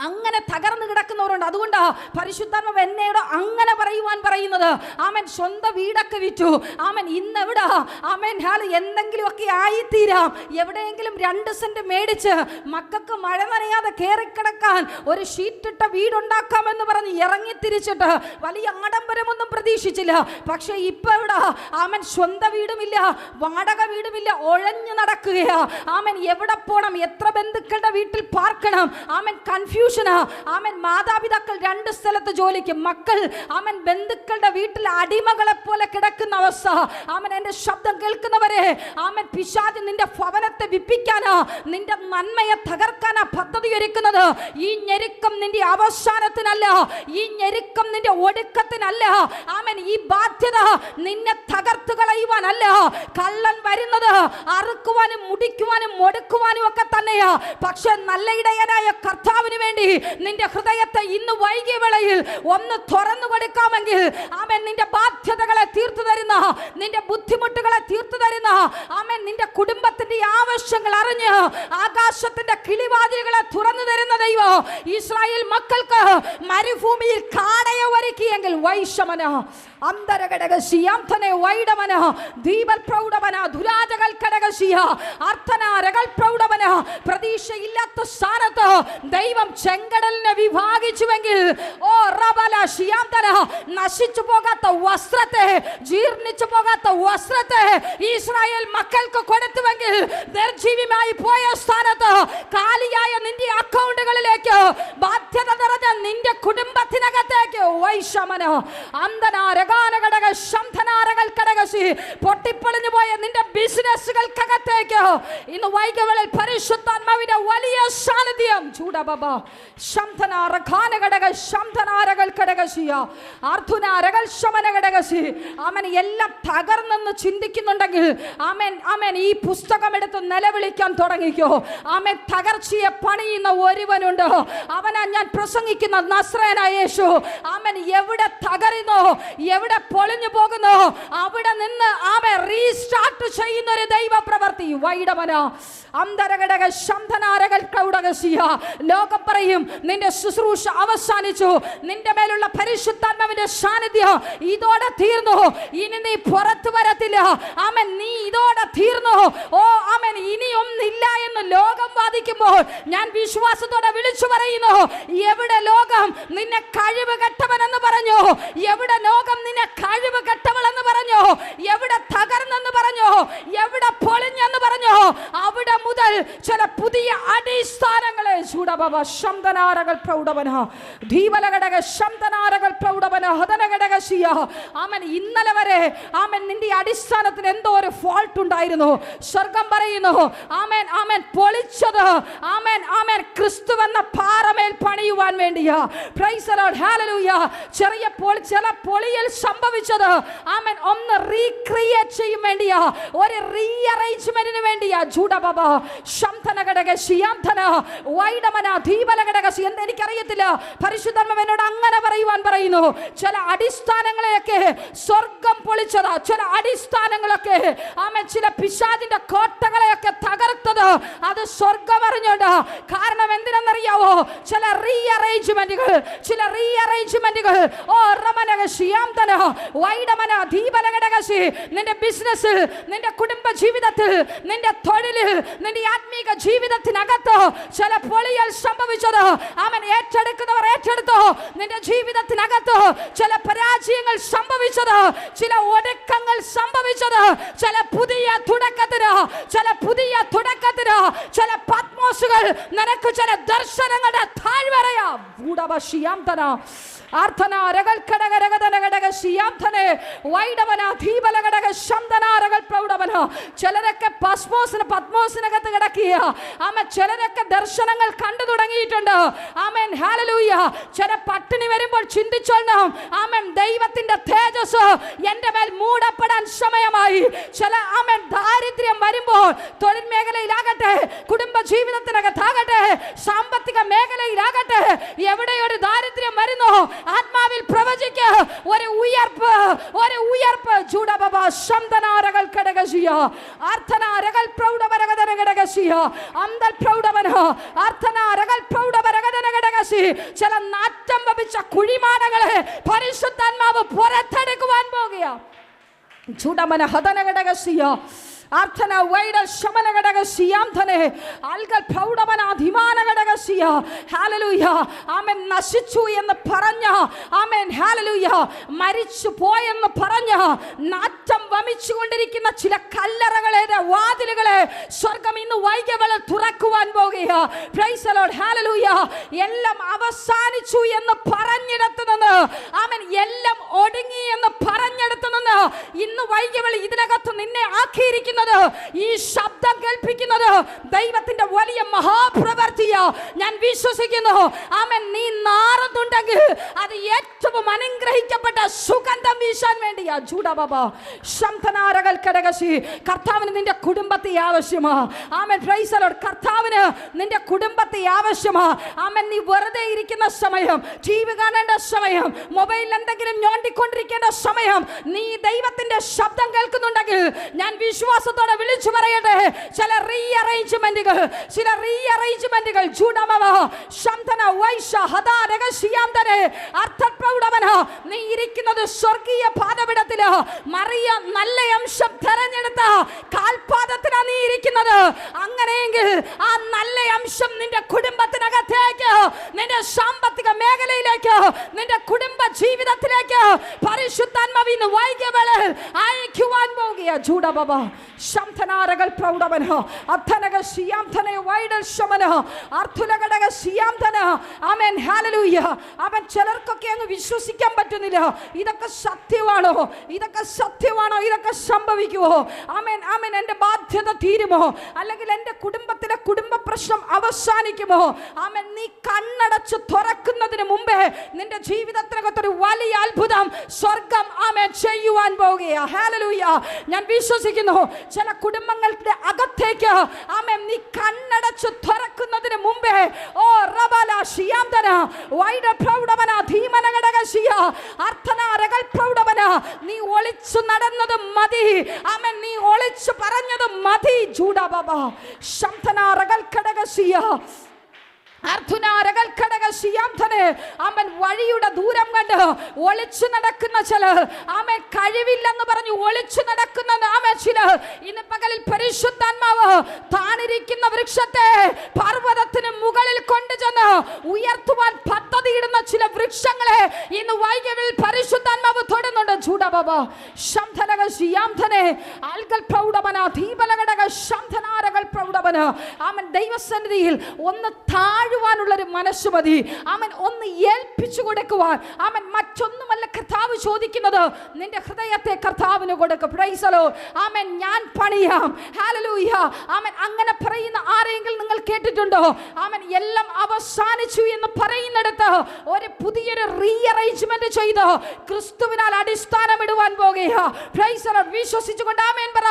അങ്ങനെ തകർന്നു കിടക്കുന്നവരുണ്ട്. അതുകൊണ്ട് പരിശുദ്ധാത്മാവ് എന്നോട് അങ്ങനെ പറയുവാൻ പറയുന്നത്. ആമേൻ. സ്വന്തം വീടൊക്കെ വിറ്റു. ആമേൻ. ഇന്നെവിടെ ആമേൻ എന്തെങ്കിലുമൊക്കെ ആയിത്തീരാം. എവിടെയെങ്കിലും 2 സെന്റ് മേടിച്ച് മക്കൾക്ക് മഴ നനയാതെ കയറിക്കിടക്കാൻ ഒരു ഷീറ്റിട്ട വീടുണ്ടാക്കാമെന്ന് പറഞ്ഞ് ഇറങ്ങിത്തിരിച്ചിട്ട് വലിയ ആഡംബരമൊന്നും പ്രതീക്ഷിച്ചില്ല. പക്ഷെ ഇപ്പൊ എവിടെ ആമേൻ സ്വന്തം വീടുമില്ല, വാടക വീടുമില്ല, ഒഴഞ്ഞു നടക്കുകയാ. ആമേൻ. എവിടെ പോകണം, എത്ര ബന്ധുക്കളുടെ വീട്ടിൽ പാർക്കണം. ആമേൻ. കൺഫ്യൂഷനാ. ആമേൻ. മാതാപിതാക്കൾ 2 സ്ഥലത്ത് ജോലിക്ക്, മക്കൾ ആമേൻ ബന്ധുക്കളുടെ വീട്ടിൽ അടിമകളെ പോലെ കിടക്കുന്ന അവസ്ഥ. ആമേൻ. എന്റെ ശബ്ദം കേൾക്കുന്നവരെ, ആമേൻ, പിശാച് നിന്റെ ഭവനത്തെ വിപ്പിക്കാനാ, നിന്റെ നന്മയെ തകർക്കാനാ പദ്ധതി ഒരുക്കുന്നത്. ഈ ഞെരുക്കം നിന്റെ അവസാനത്തിനല്ല, ഈ ഞെരുക്കം നിന്റെ ഒടുക്കത്തിനല്ല. ആമേൻ. ഈ ബാധ്യത നിന്നെ തകർത്തു കളയുവാനല്ല. കള്ളൻ വരുന്നത് അറുക്കുവാനും മുടിക്കുവാനും ഒടുക്കുവാനും ഒക്കെ തന്നെയാ. പക്ഷെ നല്ല ഇടയനായ കർത്താവിന് വേണ്ടി നിന്റെ ഹൃദയത്തെ ഇന്ന് വൈകിയ വേളയിൽ ഒന്ന് തുറന്നു കൊടുക്കാമെങ്കിൽ, ആമേൻ, നിന്റെ ബാധ്യതകളെ തീർത്തു തരുന്ന, നിന്റെ ബുദ്ധിമുട്ടുകളെ തീർത്തു തരുന്ന, ആമേൻ, നിന്റെ കുടുംബത്തിന്റെ ആവശ്യങ്ങൾ അറിഞ്ഞ് ആകാശത്തിന്റെ കിളിവാതിലുകളെ തുറന്നു തരുന്ന ദൈവം ഇസ്രായേൽ മക്കൾക്ക് മരുഭൂമിയിൽ കാടയെ ഒരുക്കിയെങ്കിൽ വൈഷമന അന്തരഘടകശിയാംതനെ വൈഡമന ദീപൽ പ്രൗഢവന ദുരാജകൾ ഘടകശിയ അർത്ഥനാരകൾ പ്രൗഢവന പ്രതീക്ഷയില്ലാത്ത സ്ഥാനത്ത് ദൈവം ചെങ്കടലിനെ വിഭാഗിച്ചുവെങ്കിൽ, ഓ റബല ശിയാംതന നശിച്ചു പോകാത്ത വസ്ത്രത്തെ, ജീർണിച്ചു പോകാത്ത വസ്ത്രത്തെ ഇസ്രായേൽ മക്കൾക്ക് കൊടുത്തുവെങ്കിൽ, നിർജീവമായി പോയ സ്ഥാനത്ത് കാലിയായ നിന്റെ അക്കൗണ്ടുകളിലേക്ക്, ബാധ്യത നിറഞ്ഞ നിന്റെ കുടുംബത്തിനകത്തേക്ക് വൈഷമന അന്തനാരകാനഘടക ശംധനാരകൾ ഘടകശി പൊട്ടിപ്പൊളിഞ്ഞു പോയ നിന്റെ ബിസിനസ്സുകൾക്കകത്തേക്ക് ഇന്ന് വൈകവളിൽ പരിശുദ്ധാത്മാവിന്റെ വലിയ സാന്നിധ്യം ചൂടബബ ശംധനാരകാനഘടക ശംധനാരകൾ ഘടകശിയ അർദ്ധനാരകൾ ശമന ഘടകശി. ആമൻ. എല്ലാം തകർന്നെന്ന് ചിന്തിക്കുന്നുണ്ടെങ്കിൽ, ആമേൻ, ആമേൻ, ഈ പുസ്തകം എടുത്ത് നിലവിളിക്കാൻ തുടങ്ങിക്കോ. ആമേൻ. തകർച്ചയെ പണിയുന്ന ഒരുവനുണ്ട്. അവനാ ഞാൻ പ്രസംഗിക്കുന്ന നസ്രയനായ യേശു. ആമേൻ. എവിടെ തകരുന്നോ, എവിടെ പൊളിഞ്ഞു പോകുന്നോ, അവിടെ നിന്ന് ആമേൻ റീസ്റ്റാർട്ട് ചെയ്യുന്ന ഒരു ദൈവ പ്രവൃത്തി വൈഡമന അന്തരഘടക ശംധനാരകൾ കൗടകശിയ. ലോകം പറയും നിന്റെ ശുശ്രൂഷ അവസാനിച്ചു, നിന്റെ മേലുള്ള പരിശുദ്ധാത്മാവിന്റെ സാന്നിധ്യം ഇതോടെ തീർന്നു, ഇനി നീ പുറത്തു വരത്തില്ല. ആമേൻ. നീ ഇതോടെ തീർന്നു, ഓ ആമേൻ, ഇനിയൊന്നില്ല എന്ന് ലോകം വാദിക്കുമ്പോൾ ഞാൻ വിശ്വാസത്തോടെ വിളിച്ചു പറയുന്നു, എവിടെ ലോകം നിന്നെ കഴിവ് കെട്ടവനെന്ന് പറഞ്ഞു, എവിടെ ലോകം നിന്നെ കഴിവ് കെട്ടവളെന്ന് പറഞ്ഞു, എവിടെ തകർന്നെന്ന് പറഞ്ഞു, എവിടെ പൊളിഞ്ഞെന്ന് പറഞ്ഞു, അവിടെ മുതൽ ചില പുതിയ അടിസ്ഥാനങ്ങളെ ചൂടബബ ശംധനാരകൾ പ്രൗഢവന ധീവലഘടക ശംധനാരകൾ പ്രൗഢവന ഹതനഘടകശിയ. ആമൻ. ഇന്നലെ വരെ ആമൻ നിന്റെ അടിസ്ഥാനത്തിന് എന്തോ ഒരു ഫോൾട്ട് ഉണ്ടായിരുന്നു. സ്വർഗം പറയുന്നു, ആമേൻ, ആമേൻ, പൊളിച്ചത് ആമേൻ, ആമേൻ, ക്രിസ്തു എന്ന പാറമേൽ പണിയുവാൻ വേണ്ടിയാ. പ്രൈസ് ദി ലോർഡ്, ഹല്ലേലൂയ. ചില പൊളിയൽ സംഭവിച്ചത് ആമേൻ ഒന്ന് റീക്രിയേറ്റ് ചെയ്യാൻ വേണ്ടിയാ, ഒരു റീഅറേഞ്ച്മെന്റിന് വേണ്ടിയാ. ജൂഡബബ ശംധനഘടക ശിയാംധന വൈഡമന ധീബലഘടകശി. എന്ന് എനിക്കറിയത്തില്ല, പരിശുദ്ധാത്മാവ് എന്നോട് അങ്ങനെ പറയുവാൻ പറയുന്നു. ചില അടിസ്ഥാനങ്ങളെയൊക്കെ സ്വർഗം പൊളിച്ചതാ. ചില അടിസ്ഥാനങ്ങളൊക്കെ ആമേൻ, ചില പിശാചിന്റെ കോട്ടകളെയൊക്കെ തകർത്തത് അത് സ്വർഗം അറിഞ്ഞോണ്ട്. കാരണം എന്തിനെന്നറിയാവോ? ചില റീഅറേഞ്ച്മെന്റുകൾ ഓ റമനക ശിയാംധന വൈഡമന ധീബലഘടകശി. നിന്റെ ബിസിനസ്, നിന്റെ കുടുംബ ജീവിതത്തിൽ, നിന്റെ തൊഴിലിൽ, നിന്റെ ആത്മീക ജീവിതത്തിനകത്ത് ചില പൊളിയൽ സംഭവിച്ചത് അവൻ ഏറ്റെടുക്കുന്നവർ ഏറ്റെടുത്തോ. നിന്റെ ജീവിതത്തിനകത്ത് ചില പരാജയങ്ങൾ സംഭവിച്ചത്, ചില ഒടുക്കങ്ങൾ സംഭവിച്ചത്, ചില പുതിയ തുടക്കത്തിന്, ചില പത്മോസുകൾ, നിനക്ക് ചില ദർശനങ്ങളുടെ താഴ്വരയാ. ചിലരൊക്കെ പത്മോസിനകത്ത് കിടക്കിയ ആമേൻ. ചിലരൊക്കെ ദർശനങ്ങൾ കണ്ടു തുടങ്ങിയിട്ടുണ്ട്. ആമേൻ, ഹല്ലേലൂയ. ചില പട്ടിണി വരുമ്പോൾ ചിന്തിച്ചോളണം, ആമേൻ, ദൈവത്തിന്റെ തേജസ് എന്റെ മേൽ മൂടപ്പെടാൻ സമയമായി. ചില ആമേൻ ദാരിദ്ര്യം വരുമ്പോൾ, തൊഴിൽ മേഖലയിലാകട്ടെ, കുടുംബ ജീവിതത്തിനകത്താകട്ടെ, സാമ്പത്തിക മേഖലയിലാകട്ടെ, എവിടെ ഒരു ദാരിദ്ര്യം വരുന്നു, ആത്മാവിൽ പ്രവചിക്ക ഒരു ഉയർപ്പ് ജൂഡബബ ശംധനാരകൾ ഘടകശിയ അർത്ഥനാരകൾ പ്രൗഢവരഗദന ഘടകശിയ അന്തൽ പ്രൗഢവന അർത്ഥനാരകൾ പ്രൗഢവരഗദന ഘടകശിയ ചില നാറ്റം വപിച്ച കുഴിമാടങ്ങളെ പരിശുദ്ധാത്മാവ് പുറത്തെടുക്കുവാൻ പോകുക. ചൂടമന ഹതനഘടകസിയ അർത്ഥന വൈഡ ശമന ഘടകസിയാംധനെ ആൽകൾ പ്രൗഢമന അധിമാന ഘടകസിയ. ഹല്ലേലൂയ. ആമേൻ. നശിച്ചു എന്ന് പറഞ്ഞ, ആമേൻ, ഹല്ലേലൂയ, മരിച്ചു പോയെന്ന് പറഞ്ഞ നാറ്റം വമിച്ചുകൊണ്ടിരിക്കുന്ന ചില കല്ലറകളെ, വാതിലുകളെ സ്വർഗം ഇന്ന് വൈകിയവളെ തുറക്കുവാൻ പോകുക. Price the lord. ഹല്ലേലൂയ. എല്ലാം അവസാനിച്ചു എന്ന് പറഞ്ഞിടത്ത് നിന്ന്, ആമേൻ, എല്ലാം ഒടുങ്ങി എന്ന് പറഞ്ഞിടത്ത് നിന്ന് ഇന്ന് വൈകിയവൾ ഇതിനകത്ത് നിന്നെ ആക്കിയിരിക്കുന്നു. ഈ ശബ്ദം കേൾപ്പിക്കുന്നത് ദൈവത്തിന്റെ വലിയ മഹാപ്രവൃത്തിയ ഞാൻ വിശ്വസിക്കുന്നു. ആമേൻ. നീ നാറുന്നുണ്ടെങ്കിൽ അത് ഏറ്റവും അനുഗ്രഹിക്കപ്പെട്ട സുഗന്ധം വീശാൻ വേണ്ടിയാ. കർത്താവിന് നിന്റെ കുടുംബത്തെ ആവശ്യമാ. ആമേൻ. Praise the lord. കർത്താവിന് നിന്റെ കുടുംബത്തെ ആവശ്യമാ. ആമേൻ. നീ വെറുതെ ഇരിക്കുന്ന സമയം, ടിവി കാണേണ്ട സമയം, മൊബൈലിൽ എന്തെങ്കിലും ഞോണ്ടിക്കൊണ്ടിരിക്കേണ്ട സമയം, നീ ദൈവത്തിന്റെ ശബ്ദം കേൾക്കുന്നുണ്ടെങ്കിൽ ഞാൻ വിശ്വാസത്തോടെ വിളിച്ചു പറയട്ടെ, ചില റീഅറേഞ്ച്മെന്റുകൾ നീ ഇരിക്കുന്നത് സ്വർഗീയ പാദപീഠത്തില്. മറിയ നല്ല അംശം തെരഞ്ഞെടുത്ത കാൽപാദത്തിലാണ് നീ ഇരിക്കുന്നത്. അങ്ങനെയെങ്കിൽ ആ നല്ല അംശം നിന്റെ കുടുംബത്തിനകത്തേക്ക്, നിന്റെ സാമ്പത്തിക മേഖലയിലേക്ക്, നിന്റെ കുടുംബ ജീവിതത്തിലേക്ക് പരിശുദ്ധാത്മാവിന് വൈകിയവളെ അയക്കുവാൻ പോകുക. ചൂടബബ ശംധനാരകൾ പ്രൗഢവന അധനക ശിയാംധന വൈഡൽ ശമന അർത്ഥുലഘടക ശിയാംധന. ആമേൻ. ഹല്ലേലൂയ. അവൻ ചിലർക്കൊക്കെ അങ്ങ് വിശ്വസിക്കാൻ പറ്റുന്നില്ല. ഇതൊക്കെ സത്യമാണോ? ഇതൊക്കെ സത്യമാണോ? ഇതൊക്കെ സംഭവിക്കുമോ? ആമേൻ. ആമേൻ. എൻ്റെ ബാധ്യത തീരുമോ? അല്ലെങ്കിൽ എൻ്റെ കുടുംബത്തിലെ കുടുംബ പ്രശ്നം അവസാനിക്കുമോ? ആമേൻ. നീ കണ്ണടച്ച് തുറക്കുന്നതിന് മുമ്പേ നിന്റെ ജീവിതത്തിനകത്തൊരു വലിയ അത്ഭുതം സ്വർഗം, ആമേൻ, ചെയ്യുവാൻ പോകുകയാ. ഹല്ലേലൂയ. ഞാൻ വിശ്വസിക്കുന്നു ചില കുടുംബങ്ങളുടെ അകത്തേക്ക്, ആമേൻ, നീ കണ്ണടച്ച് തുറക്കുന്നതിന് മുമ്പേ, ഓ റബല ശിയാംധന വൈഡ പ്രൗഢവന ധീമന ഘടകശിയ അർത്ഥന രഗൽ പ്രൗഢവന. നീ ഒളിച്ചു നടന്നത് മതി. ആമേൻ. നീ ഒളിച്ചു പറഞ്ഞത് മതി. ജൂഡബബ ശംധന രഗൽ ഘടകശിയ അവൻ വഴിയുടെ ദൂരം കണ്ട് ഒളിച്ചു നടക്കുന്ന ചിലർ, ആമേൻ, കഴിവില്ലെന്ന് പറഞ്ഞു ഒളിച്ചു നടക്കുന്ന ചിലർ, ഇന്ന് പകലിൽ പരിശുദ്ധാത്മാവ് താണിരിക്കുന്ന വൃക്ഷത്തെ പർവ്വതത്തിന് മുകളിൽ കൊണ്ടുചെന്ന് ഉയർത്തുവാൻ പദ്ധതിയിടുന്ന ചില വൃക്ഷങ്ങളെ ഇന്ന് വൈകിയിൽ പരിശുദ്ധാത്മാവ് തൊടുന്നുണ്ട്. ചൂടബബ ശംധനക ശിയാംധനെ ആൽഗൽ പ്രൗഢവന ദീപലഘടക ശംധനാരകൾ പ്രൗഢവന. ആമൻ. ദൈവസന്നിധിയിൽ ഒന്ന് താഴുവാനുള്ളൊരു മനസ്സ് മതി. അവൻ ഒന്ന് ഏൽപ്പിച്ചു കൊടുക്കുവാൻ. അവൻ മറ്റൊന്നുമല്ല കർത്താവ് ചോദിക്കുന്നത്, നിന്റെ ഹൃദയത്തെ കർത്താവിന് കൊടുക്കുക. Praise the lord. ആമേൻ. ഞാൻ പണിയാം. ഹല്ലേലൂയ. ആമേൻ. അങ്ങനെ പറയുന്ന ആരെങ്കിലും നിങ്ങൾ കേട്ടിട്ടുണ്ടോ? ആമേൻ. എല്ലാം അവസാനിച്ചു എന്ന് പറയുന്നിടത്ത് ഒരു പുതിയൊരു റീഅറേഞ്ച്മെന്റ് ചെയ്ത് ക്രിസ്തുവിനാൽ അടിസ്ഥാനമിടുവാൻ പോകുക. Price the Lord. വിശ്വസിച്ചുകൊണ്ട് ആമേൻ പറ.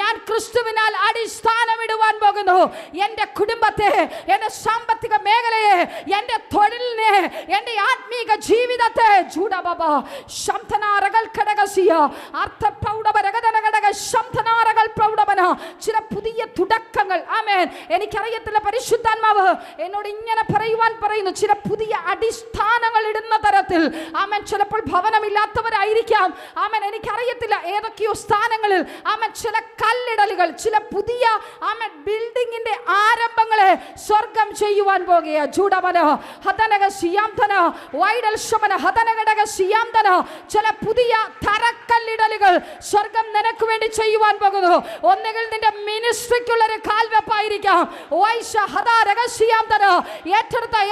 ഞാൻ ക്രിസ്തുവിനാൽ അടിസ്ഥാനമിടുവാൻ പോകുന്നു. എൻ്റെ കുടുംബത്തെ, എൻ്റെ സാമ്പത്തിക മേഖലയെ, എൻ്റെ തൊഴിലിനെ, എൻ്റെ ആത്മീക ജീവിതത്തെ. ചൂടബബ ശംധനാരകൾ ഘടകസിയ അർത്ഥപ്രൗഢവരകടക ശംധനാരകൾ പ്രൗഢവന. ചില പുതിയ തുടക്കങ്ങൾ. ആമേൻ. എനിക്കറിയത്തില്ല, പരിശുദ്ധാത്മാവ് എന്നോട് ഇങ്ങനെ പറയുവാൻ പറയുന്നു. ചില പുതിയ അടിസ്ഥാനങ്ങൾ ഇടുന്ന തരത്തിൽ. ആമേൻ. ചിലപ്പോൾ ഭവനമില്ലാത്തവരായിരിക്കാം. ആമേൻ. എനിക്കറിയത്തില്ല ഏതൊക്കെയോ സ്ഥാനങ്ങളിൽ. ആമേൻ. ചില കല്ലിടലുകൾ, ചില പുതിയ, ആമേൻ, ബിൽഡിങ്ങിന്റെ ആരംഭങ്ങളെ സ്വർഗം ചെയ്യുവാൻ പോകുക. ചൂടവന ഹതനക ശിയാംധന വൈഡൽ ശമന ഹതനഘടക ശിയാംധന. ചില പുതിയ തറക്കല്ലിടലുകൾ സ്വർഗം നിനക്ക് വേണ്ടി ചെയ്യുവാൻ പോകുന്നു. ഒന്നുകിൽ നിന്റെ മിനിസ്ട്രിക്കുള്ളൊരു കാൽവെപ്പായിരിക്കാം.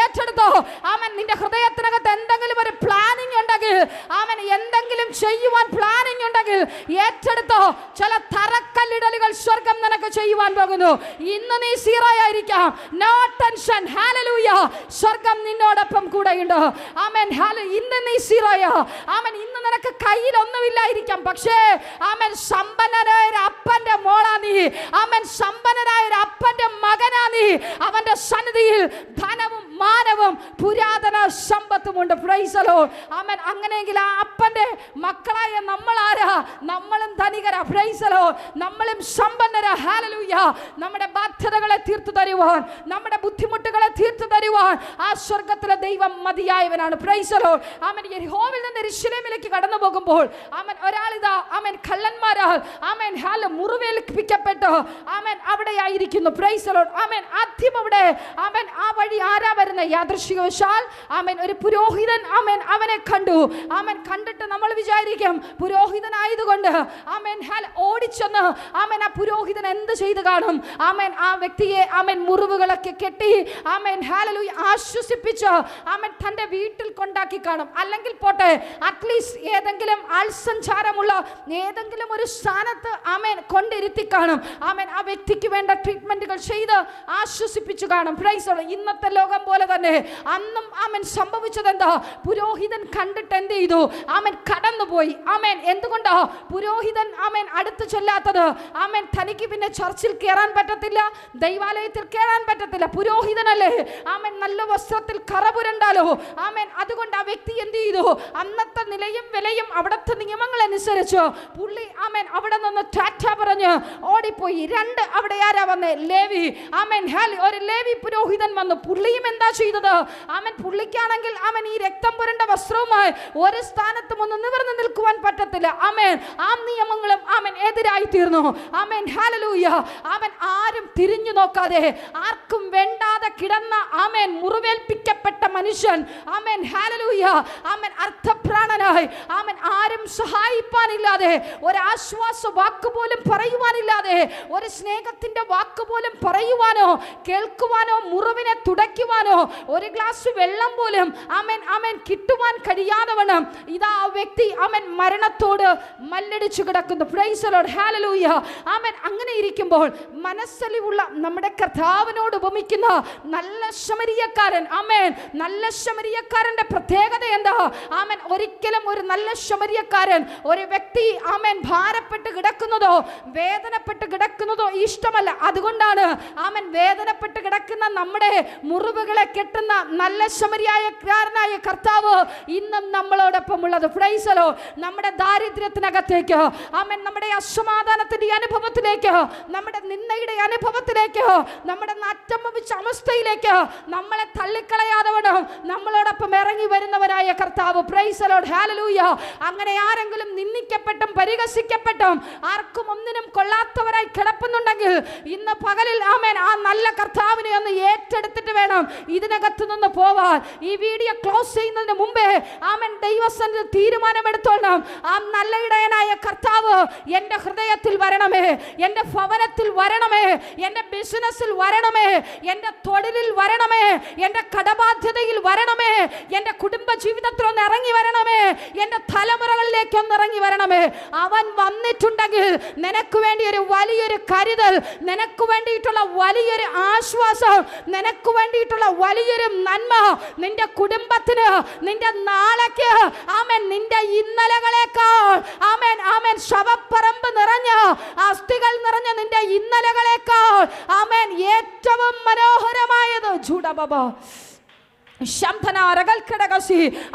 ഏറ്റെടുത്തോ. ആമൻ. നിന്റെ ഹൃദയത്തിനകത്ത് എന്തെങ്കിലും ഒരു പ്ലാനിങ് ഉണ്ടെങ്കിൽ, ആമൻ, എന്തെങ്കിലും ചെയ്യുവാൻ പ്ലാനിങ് ഉണ്ടെങ്കിൽ ഏറ്റെടുത്തോ. ചില തറക്കല്ലിടലുകൾ സ്വർഗം നിനക്ക് ചെയ്യുവാൻ പോകുന്നു. ഇന്ന് നീ സീറോയായിരിക്കാം. No tension. ഹല്ലേലൂയ. സ്വർഗം നിന്നോടൊപ്പം കൂടെയുണ്ട്. ആമേൻ. ഇന്ന് നീ സീറോയാ. ആമൻ. ഇന്ന് നിനക്ക് കയ്യിൽ ഒന്നുമില്ലായിരിക്കാം. പക്ഷേ ആമൻ, സമ്പന്നനായ ഒരു അപ്പന്റെ മോളാ നീ. ആമൻ. സമ്പന്നനായ ഒരു അപ്പന്റെ മകനാ നീ. അവന്റെ സന്നിധിയിൽ ധനവും മാനവും പുരാതന സമ്പത്തുമുണ്ട്. Praise the lord. ആമേൻ. അങ്ങനെയെങ്കിൽ ആ അപ്പന്റെ മക്കളായ നമ്മളാരാ? നമ്മളും ധനികരാ. Price the Lord. നമ്മളും സമ്പന്നരാ. ഹല്ലേലൂയ. നമ്മുടെ ബാധ്യതകളെ തീർത്തു തരുവാൻ, നമ്മുടെ ബുദ്ധിമുട്ടുകളെ തീർത്തു തരുവാൻ ആ സ്വർഗ്ഗത്തിലെ ദൈവം മതിയായവനാണ്. Praise the lord. ആമേൻ. യെഹോവയിൽ നിന്ന് യെരൂശലേമിലേക്ക് കടന്നു പോകുമ്പോൾ ആമേൻ ഒരാളിതാ ആമേൻ കള്ളന്മാരാൽ ആമേൻ മുറിവേൽപ്പിക്കപ്പെട്ട് ആമേൻ അവിടെയായിരിക്കുന്നു. Praise the lord. ആമേൻ. ആദ്യം അവിടെ ആമേൻ ആ വഴി ആരാ വരുന്നത്? യാദൃശ്ചികവശാൽ ആമേൻ ഒരു പുരോഹിതൻ ആമേൻ അവനെ കണ്ടു. ആമേൻ. കണ്ടിട്ട് നമ്മൾ വിചാരിക്കും പുരോഹിതനായതുകൊണ്ട് ആമേൻ ഓടിച്ചെന്ന് ആമേൻ ആ പുരോഹിതൻ എന്ത് ചെയ്തു കാണും? ആമേൻ ആ വ്യക്തിയെ ആമേൻ മുറിവുകളൊക്കെ കെട്ടി ആമേൻ ഹല്ലേലൂയ ആശ്വസിപ്പിച്ച് ആമേൻ തൻ്റെ വീട്ടിൽ കൊണ്ടാക്കി കാണും. അല്ലെങ്കിൽ പോട്ടെ, അറ്റ്ലീസ്റ്റ് ഏതെങ്കിലും ആൾസഞ്ചാരമുള്ള ഏതെങ്കിലും ഒരു സ്ഥാനത്ത് ആമേൻ കൊണ്ടിരുത്തി കാണും. ആമേൻ ആ വ്യക്തിക്ക് വേണ്ട ട്രീറ്റ്മെന്റുകൾ ചെയ്ത് ആശ്വസിപ്പിച്ചു കാണും. Price the Lord. ഇന്നത്തെ ലോകം പോലെ തന്നെ അന്നും ആമേൻ സംഭവിച്ചത് എന്താ? പുരോഹിതൻ കണ്ടിട്ട് എന്ത് ചെയ്തു? ആമേൻ കടന്നുപോയി. ആമേൻ. എന്തുകൊണ്ടാ പുരോഹിതൻ ആമേൻ അടുത്ത് ചെല്ലാത്തത്? ആമേൻ തനിക്ക് പിന്നെ ചർച്ചിൽ കയറാൻ പറ്റത്തില്ല, ദൈവാലയത്തിൽ കയറാൻ പറ്റത്തില്ല. പുരോഹിതനല്ലേ? ആമേൻ നല്ല വസ്ത്രത്തിൽ കറപുരണ്ടാലോ? ആമേൻ. അതുകൊണ്ട് ആ വ്യക്തി എന്ത് ചെയ്തു? അന്നത്തെ നിലയും വിലയും അവിടുത്തെ നിയമങ്ങൾ അനുസരിച്ച് പുള്ളി ആമേൻ അവിടെ നിന്ന് ടാറ്റ പറഞ്ഞ് ഓടിപ്പോയി. രണ്ട് അവിടെ ആരാ വന്നേ? ലേവി. ആമേൻ. ഒരു ലേവി പുരോഹിതൻ വന്നു. പുള്ളിയും എന്താ ചെയ്തത്? ആമേൻ പുള്ളിക്കാണെങ്കിൽ ആമേൻ ഈ രക്തം പുരണ്ട വസ്ത്രവുമായി ഒരു സ്ഥാനത്തും ഒന്ന് നിവർന്നു നിൽക്കുവാൻ പറ്റത്തില്ല. ആമേൻ. ആ നിയമങ്ങളും ആമേൻ എതിരായി തീർന്നു. ആമേൻ. ഹല്ലേലൂയ. ആമേൻ. ആരും തിരിഞ്ഞു നോക്കാതെ ആർക്കും വേണ്ടാതെ കിടന്ന ആമേൻ മുറിവേൽപ്പിക്കപ്പെട്ട മനുഷ്യൻ ആമേൻ ഹല്ലേലൂയ ആമേൻ അർത്ഥപ്രാണനായി ആമേൻ ആരും സഹായിപ്പാനില്ലാതെ, ഒരാശ്വാസ വാക്ക് പോലും പറയുവാനില്ലാതെ, ഒരു സ്നേഹത്തിന്റെ വാക്ക് പോലും പറയുവാനോ കേൾക്കുവാനോ മുറിവിനെ തുടയ്ക്കുവാനോ ഒരു ഗ്ലാസ് വെള്ളം പോലും ആമേൻ ആമേൻ കിട്ടുവാൻ കഴിയാതെ വണ്ണം ഇതാ ആ വ്യക്തി ആമേൻ മരണത്തോട് മല്ലടിച്ചു കിടക്കുന്നു. Price the lord. ഹല്ലേലൂയ. ആമേൻ. അങ്ങനെ ഇരിക്കുമ്പോൾ മനസ്സലിവുള്ള നമ്മുടെ കർത്താവിനോട് ഉപമിക്കുന്ന നല്ല ശമരിയക്കാരൻ. ആമേൻ. നല്ല ശമരിയക്കാരന്റെ പ്രത്യേകത എന്താ? ആമേൻ. ഒരിക്കലും ഒരു നല്ല ശമരിയക്കാരൻ ഒരു വ്യക്തി ആമേൻ ഭാരപ്പെട്ട് കിടക്കുന്നതോ വേദനപ്പെട്ട് കിടക്കുന്നതോ ഇഷ്ടമല്ല. അതുകൊണ്ടാണ് ആമേൻ വേദനപ്പെട്ട് കിടക്കുന്ന നമ്മുടെ മുറിവുകളെ കെട്ടുന്ന നല്ല ശമരിയക്കാരനായ കർത്താവ് ഇന്നും നമ്മളോടൊപ്പം ഉള്ളത്. Price the Lord. നമ്മുടെ ദാരിദ്ര്യത്തിനകത്തേക്ക് ആമേൻ, നമ്മുടെ അസമാധാനത്തിന്റെ അനുഭവത്തിലേക്ക്, നമ്മുടെ നിന്ദയുടെ അനുഭവത്തിലേക്ക്, നമ്മുടെ നാറ്റം വമിച്ച അവസ്ഥയിലേക്ക് നമ്മളെ തള്ളിക്കളയാതെ വേണം നമ്മളോടൊപ്പം ഇറങ്ങി വരുന്നവരായ കർത്താവ്. Price the lord. ഹല്ലേലൂയ. അങ്ങനെ ആരെങ്കിലും നിന്ദിക്കപ്പെട്ടും പരിഹസിക്കപ്പെട്ടും ആർക്കും ഒന്നിനും കൊള്ളാത്തവരായി കിടപ്പുന്നുണ്ടെങ്കിൽ ഇന്ന് പകലിൽ ആമേൻ ആ നല്ല കർത്താവിനെ ഒന്ന് ഏറ്റെടുത്തിട്ട് വേണം ഇതിനകത്ത് നിന്ന് പോവാൻ. ഈ വീഡിയോ ക്ലോസ് ചെയ്യുന്നതിന് മുമ്പേ ആമേൻ ദൈവസന്നിധി തീരുമാനമെടുത്തോണം. ആ നല്ല ഇടയനായ കർത്താവ് എൻ്റെ ഹൃദയത്തിൽ വരണമേ, എൻ്റെ ഭവനത്തിൽ വരണമേ, എൻ്റെ ബിസിനസ്സിൽ വരണമേ, എൻ്റെ തൊഴിലിൽ വരണമേ, എൻ്റെ കടബാധ്യതയിൽ വരണമേ, എൻ്റെ കുടുംബ ജീവിതത്തിൽ ഒന്ന് ഇറങ്ങി വരണമേ, എൻ്റെ തലമുറകളിലേക്ക് ഒന്ന് ഇറങ്ങി വരണമേ. അവൻ വന്നിട്ടുണ്ടെങ്കിൽ നിനക്ക് വേണ്ടി ഒരു വലിയൊരു കരുതൽ, നിനക്ക് വേണ്ടിയിട്ടുള്ള വലിയൊരു ആശ്വാസം, നിനക്ക് വേണ്ടിയിട്ടുള്ള വലിയൊരു നന്മ നിന്റെ കുടുംബത്തിന്, നിന്റെ നാളേക്ക് ആമേൻ, നിന്റെ ഇന്നലകളേക്കാൾ ആമേൻ ആമേൻ ശവപ്പറമ്പ് നിറഞ്ഞ അസ്ഥികൾ നിറഞ്ഞ നിന്റെ ഇന്നലകളേക്കാൾ ആമേൻ ഏറ്റവും മനോഹരമായത് ജൂഡബബ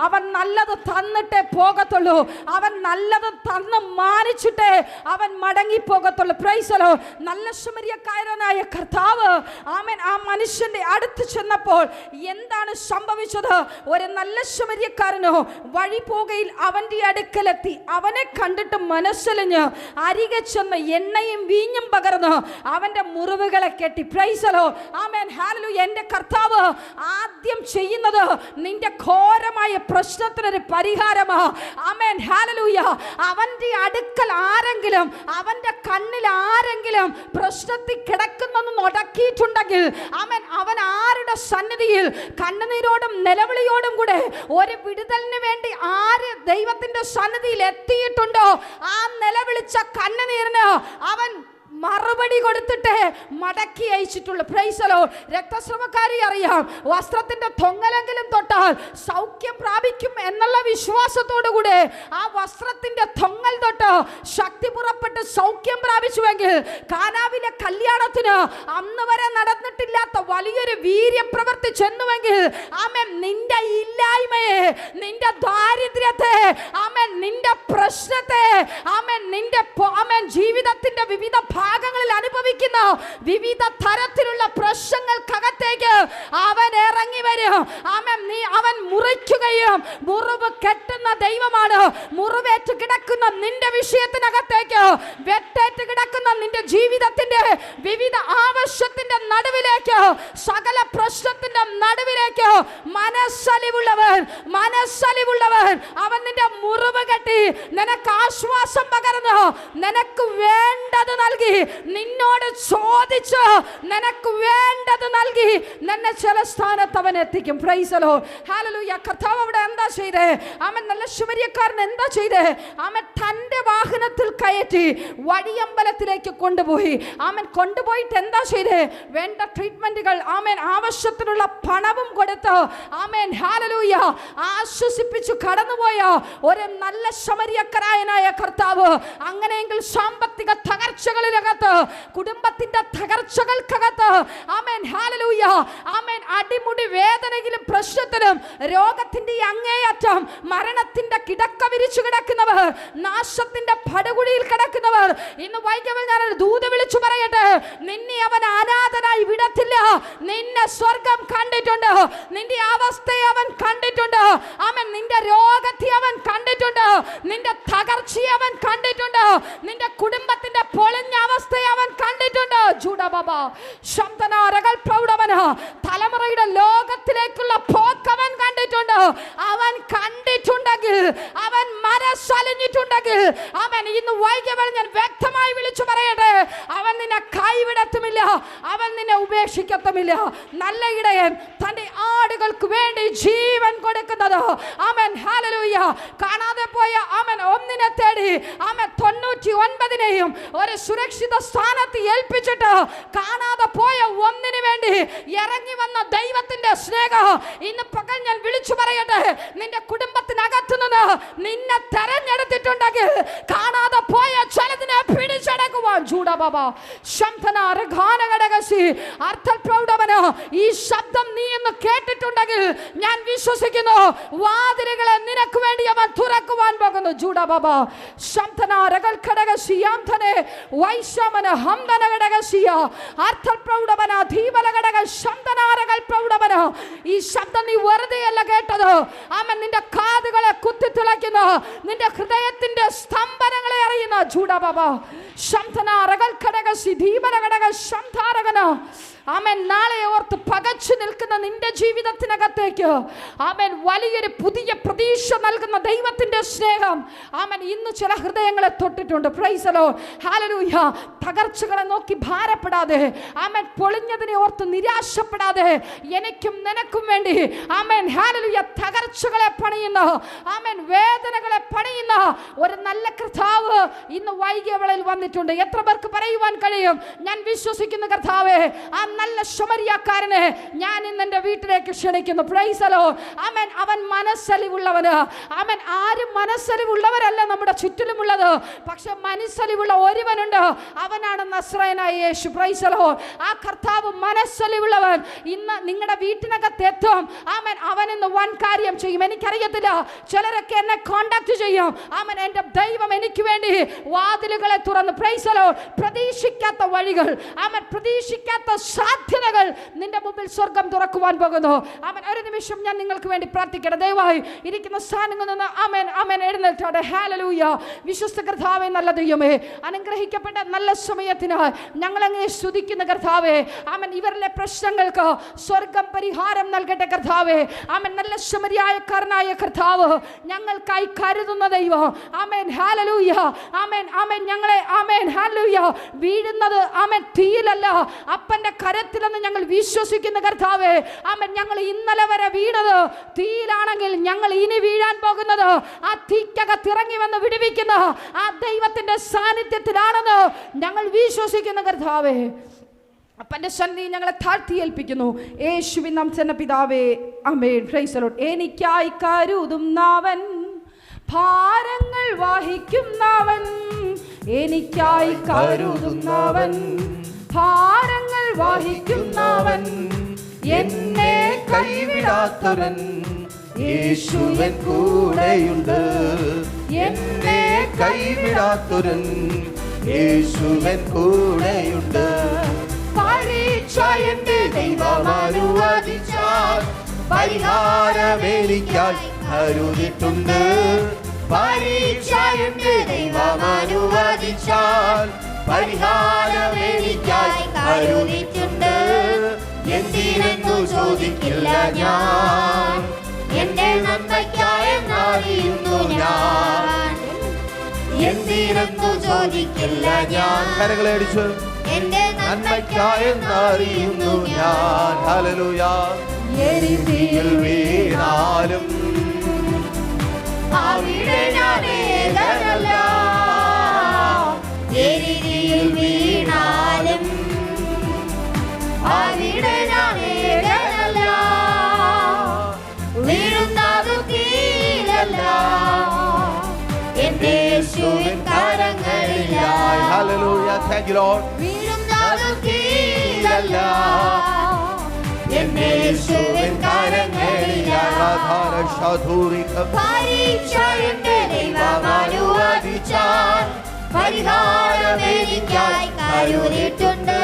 അവൻ നല്ലത് തന്നിട്ടേ പോകത്തുള്ളൂ. അവൻ നല്ലത് തന്ന് മാനിച്ചിട്ടേ അവൻ മടങ്ങി പോകത്തുള്ളൂ. Price the Lord. നല്ല ശമരിയക്കാരനായ കർത്താവ് ആമേൻ ആ മനുഷ്യന്റെ അടുത്ത് ചെന്നപ്പോൾ എന്താണ് സംഭവിച്ചത്? ഒരു നല്ല ശമരിയക്കാരനോ വഴി പോകയിൽ അവന്റെ അടുക്കലെത്തി അവനെ കണ്ടിട്ട് മനസ്സലിഞ്ഞ് അരികെ ചെന്ന് എണ്ണയും വീഞ്ഞും പകർന്ന് അവന്റെ മുറിവുകളെ കെട്ടി. Price the lord. Amen hallelujah. എൻ്റെ കർത്താവ് ആദ്യം ചെയ്യുന്നത് നിന്റെ ഘോരമായ പ്രശ്നത്തിനൊരു പരിഹാരമാ. Amen hallelujah. അവന്റെ അടുക്കൽ ആരെങ്കിലും, അവന്റെ കണ്ണിൽ ആരെങ്കിലും പ്രശ്നത്തിൽ കിടക്കുന്നെന്ന് ഉടക്കിയിട്ടുണ്ടെങ്കിൽ ആമേൻ അവൻ ആരുടെ സന്നിധിയിൽ കണ്ണുനീരോടും നിലവിളിയോടും കൂടെ ഒരു വിടുതലിന് വേണ്ടി ആര് ദൈവത്തിന്റെ സന്നിധിയിൽ എത്തിയിട്ടുണ്ടോ ആ നിലവിളിച്ച കണ്ണുനീരിന് അവൻ മറുപടി കൊടുത്തിട്ട് മടക്കി അയച്ചിട്ടുള്ളൂ. Praise the lord. രക്തസ്രവക്കാരി അറിയാം, വസ്ത്രത്തിന്റെ തൊങ്ങലെങ്കിലും തൊട്ടാൽ സൗഖ്യം പ്രാപിക്കും എന്നുള്ള വിശ്വാസത്തോടു കൂടെ ആ വസ്ത്രത്തിന്റെ തൊങ്ങൽ തൊട്ട് ശക്തി പുറപ്പെട്ട് സൗഖ്യം പ്രാപിച്ചുവെങ്കിൽ കാനാവിലെ കല്യാണത്തിന് അന്ന് വരെ നടന്നിട്ടില്ലാത്ത വലിയൊരു വീര്യപ്രവൃത്തി ചെന്നുവെങ്കിൽ ആമേൻ, നിന്റെ ഇല്ലായ്മയെ, നിന്റെ ദാരിദ്ര്യത്തെ, ആമേൻ, നിന്റെ പ്രശ്നത്തെ, ആമേൻ, നിന്റെ ആമേൻ ജീവിതത്തിന്റെ വിവിധ ഭാഗങ്ങളിൽ അനുഭവിക്കുന്ന വിവിധ തരത്തിലുള്ള പ്രശ്നങ്ങൾക്കകത്തേക്ക് അവൻ ഇറങ്ങി വരും. ആമേൻ, അവൻ മുറിക്കുകയും മുറിവ് കെട്ടുന്ന ദൈവമാണ്. മുറിവേറ്റ് കിടക്കുന്ന നിന്റെ വിഷയത്തിനകത്തേക്ക്, വെട്ടേറ്റ് കിടക്കുന്ന നിന്റെ ജീവിതത്തിന്റെ വിവിധ ആവശ്യത്തിന്റെ നടുവിലേക്ക്, സകല പ്രശ്നത്തിന്റെ നടുവിലേക്ക് മനസ്സലിവുള്ളവൻ അവൻ നിന്റെ മുറിവ് കെട്ടി നിനക്ക് ആശ്വാസം പകർന്നു, നിനക്ക് വേണ്ടത് നൽകി, നിന്നോട് ചോദിച്ച് നിനക്ക് വേണ്ടത് നൽകി നിന്നെ ചില സ്ഥാനത്ത് അവൻ എത്തിക്കും. Price the lord. ഹല്ലേലൂയ. കർത്താവ് അവിടെ എന്താ ചെയ്തേ? അവൻ നല്ല ശുമര്യക്കാരൻ എന്താ ചെയ്തേ? അവൻ തന്റെ വാഹനത്തിൽ കയറ്റി വഴിയമ്പലത്തിലേക്ക് കൊണ്ടുപോയി. അവൻ കൊണ്ടുപോയിട്ട് എന്താ ചെയ്തേ? വേണ്ട ട്രീറ്റ്മെന്റുകൾ, ആമേൻ, ആവശ്യത്തിനുള്ള പണവും കൊടുത്ത്, ആമേൻ, ഹല്ലേലൂയ, ആശ്വസിപ്പിച്ചു കടന്നുപോയ ഒരു നല്ല ശമരിയക്കാരനായ കർത്താവ് അങ്ങനെയെങ്കിൽ സാമ്പത്തിക തകർച്ചകളിലകത്ത്, കുടുംബത്തിന്റെ തകർച്ചകൾക്കകത്ത്, ആമേൻ, ഹല്ലേലൂയ, ആമേൻ, അടിമുടി വേദനയിലും പ്രശ്നത്തിലും രോഗത്തിന്റെ അങ്ങേയറ്റം മരണത്തിന്റെ കിടക്ക വിരിച്ചു കിടക്കുന്നവർ, നാശത്തിന്റെ പടുകുഴിയിൽ കിടക്കുന്നവർ, ഇന്ന് വൈകവൽ ഞാനൊരു ദൂത് വിളിച്ചു പറയട്ടെ, നിന്നെ അവൻ അനാഥനായി വിടത്തില്ല. നിന്നെ സ്വർഗം കണ്ടിട്ടുണ്ട്, നിന്റെ അവസ്ഥയെ അവൻ കണ്ടിട്ടുണ്ട്, അവൻ നിന്റെ രോഗത്തെ അവൻ കണ്ടിട്ടുണ്ട്, നിന്റെ തകർച്ചയെ അവൻ കണ്ടിട്ടുണ്ട്, നിന്റെ കുടുംബത്തിന്റെ പൊളിഞ്ഞ അവസ്ഥയെ അവൻ കണ്ടിട്ടുണ്ട്. ജൂഡബബ ശബ്ദനാരകൾ പ്രൗഢവന തലമുറയുടെ ലോകത്തിലേക്കുള്ള പോക്ക് അവൻ കണ്ടിട്ടുണ്ട്. അവൻ കണ്ടിട്ടുണ്ടെങ്കിൽ, അവൻ മനസ്സലിഞ്ഞിട്ടുണ്ടെങ്കിൽ, അവൻ ഇന്ന് വൈകിയവൾ ഞാൻ വ്യക്തമായി വിളിച്ചു പറയട്ടെ, അവൻ നിന്നെ കൈവിടത്തുമില്ല, അവൻ നിന്നെ ഉപേക്ഷിക്കത്തുമില്ല. നല്ല ഇടയൻ തന്റെ ആടുകൾക്ക് വേണ്ടി ജീവൻ കൊടുക്കുന്നത്, ആമേൻ, ഹല്ലേലൂയ. കാണാതെ പോയ ആമേൻ ഒന്നിനെ തേടി ആമേൻ 99നെയും ഒരു സുരക്ഷിത സ്ഥാനത്ത് ഏൽപ്പിച്ചിട്ട് കാണാതെ പോയ ഒന്നിനു വേണ്ടി ഇറങ്ങി വന്ന ദൈവത്തിന്റെ സ്നേഹം ഇന്ന് പകൽ ഞാൻ വിളിച്ചു പറയട്ടെ, നിന്റെ കുടുംബത്തിനകത്തു നിന്ന് നിന്നെ തെരഞ്ഞെടുത്തിട്ടുണ്ടെങ്കിൽ കാണാതെ പോയ ചിലതിനെ പിടിച്ചടക്കുവാൻ ജൂഡബബ ശംഭനാരഘാനഘടകസി അർത്ഥപ്രൗഢവന ഈ ശബ്ദം നീ ഇന്ന് കേട്ടിട്ടുണ്ടെങ്കിൽ ഞാൻ വിശ്വസിക്കുന്നു വാതിലുകളെ നിനക്ക് വേണ്ടി അവൻ തുറക്കുവാൻ പോകുന്നു. ജൂഡബബ ശംഭനാരഘടകസിയാംധനെ വൈശമന ഹംധനഘടകസിയ അർത്ഥപ്രൗഢവന ധീബലഘടക ശംഭനാരകൾ പ്രൗഢവന. ഈ ശബ്ദം നീ വെറുതെയല്ല കേട്ടത്, അവൻ നിന്റെ കാതുകളെ കുത്തിത്തുളയ്ക്കുന്നു, നിന്റെ ഹൃദയത്തിന്റെ സ്തംഭനങ്ങളെ അറിയുന്ന ജൂഡബബ ശംഭനാരകൾ ഘടകസി ധീബലഘടക ശംധാരകന. ആമേൻ, നാളെ ഓർത്ത് പകച്ചു നിൽക്കുന്ന നിന്റെ ജീവിതത്തിനകത്തേക്ക് ആമേൻ വലിയൊരു പുതിയ പ്രതീക്ഷ നൽകുന്ന ദൈവത്തിന്റെ സ്നേഹം ആമേൻ ഇന്ന് ചില ഹൃദയങ്ങളെ തൊട്ടിട്ടുണ്ട്. Praise the lord. ഹല്ലേലൂയ. തകർച്ചകളെ നോക്കി ഭാരപ്പെടാതെ, ആമേൻ, പൊളിഞ്ഞതിനെ ഓർത്ത് നിരാശപ്പെടാതെ, എനിക്കും നിനക്കും വേണ്ടി ആമേൻ, ഹല്ലേലൂയ, തകർച്ചകളെ പണിയുന്ന, ആമേൻ, വേദനകളെ പണിയുന്ന ഒരു നല്ല കർത്താവ് ഇന്ന് വൈകിയ വേളയിൽ വന്നിട്ടുണ്ട്. എത്ര പേർക്ക് പറയുവാൻ കഴിയും? ഞാൻ വിശ്വസിക്കുന്ന കർത്താവേ, ആ നല്ല ശമരിയക്കാരനെ ഞാൻ ഇന്ന് എൻ്റെ വീട്ടിലേക്ക് ക്ഷണിക്കുന്നു. Praise the lord. ആമേൻ. അവൻ മനസ്സലിവുള്ളവന്, ആമേൻ, ആരും മനസ്സലിവുള്ളവരല്ല നമ്മുടെ ചുറ്റിലുമുള്ളത്, പക്ഷെ മനസ്സലിവുള്ള ഒരുവനുണ്ട്, അവനാണ് നസ്രായനായ യേശു. Praise the lord. ആ കർത്താവ് മനസ്സലിവുള്ളവൻ ഇന്ന് നിങ്ങളുടെ വീട്ടിനകത്ത് എത്തും. ആമേൻ. അവൻ ഇന്ന് വൻ കാര്യം ചെയ്യും. എനിക്കറിയത്തില്ല, ചിലരൊക്കെ എന്നെ കോണ്ടാക്ട് ചെയ്യും. ആമേൻ, എൻ്റെ ദൈവം എനിക്ക് വേണ്ടി വാതിലുകളെ തുറന്നു. Price the Lord. പ്രതീക്ഷിക്കാത്ത വഴികൾ, ആമേൻ, പ്രതീക്ഷിക്കാത്ത സാധ്യതകൾ നിന്റെ മുമ്പിൽ സ്വർഗം തുറക്കുവാൻ പോകുന്നു. ആമേൻ. ഒരു നിമിഷം ഞാൻ നിങ്ങൾക്ക് വേണ്ടി പ്രാർത്ഥിക്കട്ടെ. ദയവായി ഇരിക്കുന്ന സ്ഥാനങ്ങളിൽ നിന്ന് ആമേൻ, ആമേൻ, എഴുന്നേൽക്കട്ടെ. ഹല്ലേലൂയ. വിശ്വസ്ത കർത്താവേ, നല്ല ദൈവമേ, അനുഗ്രഹിക്കപ്പെട്ട നല്ല സമയത്തിനായി ഞങ്ങൾ അങ്ങേ സ്തുതിക്കുന്ന കർത്താവേ. ആമേൻ. ഇവരിലെ പ്രശ്നങ്ങൾക്ക് സ്വർഗം പരിഹാരം നൽകട്ടെ കർത്താവേ. ആമേൻ. നല്ല ശമരിയായക്കാരനായ കർത്താവ് ഞങ്ങൾക്കായി കരുതുന്ന ദൈവം. ആമേൻ. ഹല്ലേലൂയ. ആമേൻ, ആമേൻ. ഞങ്ങളെ ആമേൻ, ഹല്ലേലൂയ, വീഴുന്നത് ആമേൻ തീയിലല്ല, അപ്പന്റെ കരത്തിലെന്ന് ഞങ്ങൾ വിശ്വസിക്കുന്ന കർത്താവേ. ആമേൻ. ഞങ്ങൾ ഇന്നലെ വരെ വീണത് തീയിലാണെങ്കിൽ ഞങ്ങൾ ഇനി വീഴാൻ പോകുന്നത് ആ തീക്കകത്തിറങ്ങി വന്ന് വിടുവിക്കുന്ന ആ ദൈവത്തിന്റെ സാന്നിധ്യത്തിലാണെന്ന് ഞങ്ങൾ വിശ്വസിക്കുന്ന കർത്താവേ. അപ്പന്റെ സന്നിധി ഞങ്ങളെ താഴ്ത്തി ഏൽപ്പിക്കുന്നു യേശുവിൻ നാമത്തിൽ പിതാവേ, ആമേൻ. Praise the Lord. എനിക്കായി കരുതുന്നവൻ, ഭാരങ്ങൾ വഹിക്കുന്നവൻ, എനിക്കായി കരുതുന്നവൻ, ഭാരങ്ങൾ വഹിക്കുന്നവൻ, എന്നെ കൈവിടാത്തവൻ യേശുവൻ കൂടെയുണ്ട്. എന്നെ കൈവിടാത്തവൻ യേശുവൻ കൂടെയുണ്ട്. പരീക്ഷ എന്റെ ദൈവം അനുവദിച്ചാൽ പരിഹാരം എനിക്കായി കരുതിയിട്ടുണ്ട്. പരീക്ഷ എന്റെ ദൈവം അനുവദിച്ചാൽ പരിഹാരം എനിക്കായി കരുതിയിട്ടുണ്ട്. എന്തിനെന്നു ചോദിക്കില്ല ഞാൻ, എന്റെ നന്മയ്ക്കായെന്നറിയുന്നു ഞാൻ. എന്തിനെന്നു ചോദിക്കില്ല ഞാൻ, കരങ്ങളെ അടിച്ച് എന്റെ നന്മയ്ക്കായെന്നറിയുന്നു ഞാൻ. ഹല്ലേലൂയ. എരിതിയിൽ വീണാലും അവിടെ ഞാൻ ഏകനല്ല. എരിതിയിൽ വീണാലും അവിടെ ഞാൻ ഏകനല്ല. വീഴുന്നത് തീരല്ല, എന്റെ യേശുവിൻ കരങ്ങളിലായി. ഹല്ലേലൂയ. Thank you Lord. വീഴുന്നത് തീരല്ല, എന്റെ യേശുവിൻ കരങ്ങളിലായി. പരീക്ഷ എന്റെ ദൈവം അനുവദിച്ചാൽ പരിഹാരം എനിക്കായി കരുതിയിട്ടുണ്ട്.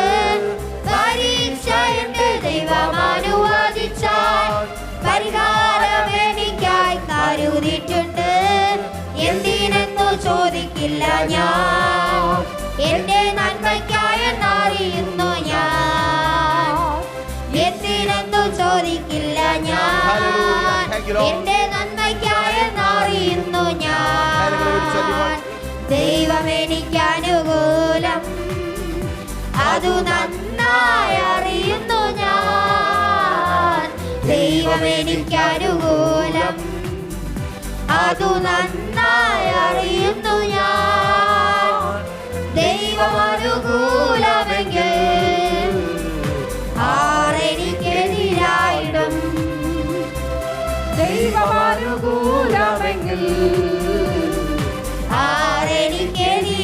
പരീക്ഷ എന്റെ ദൈവം അനുവദിച്ചാൽ പരിഹാരം എനിക്കായി കരുതിയിട്ടുണ്ട്. എന്തിനെന്നു ചോദിക്കില്ല ഞാൻ, എന്റെ നന്മയ്ക്കായെന്നറിയുന്നു ഞാൻ. എന്തിനെന്നു ചോദിക്കില്ല ഞാൻ, എന്റെ നന്മയ്ക്കായെന്നറിയുന്നു ഞാൻ. ദൈവം എനിക്ക് അനുകൂലം, അതു നന്നായി അറിയുന്നു ഞാൻ. ദൈവം എനിക്ക് അനുകൂലം, അതു നന്നായി അറിയുന്നു ഞാൻ. ദൈവം അനുകൂലമെങ്കിൽ ആരെനിക്കെതിരായിടും. ദൈവം അനുകൂലമെങ്കിൽ ആരെനിക്കെതിരായിടും.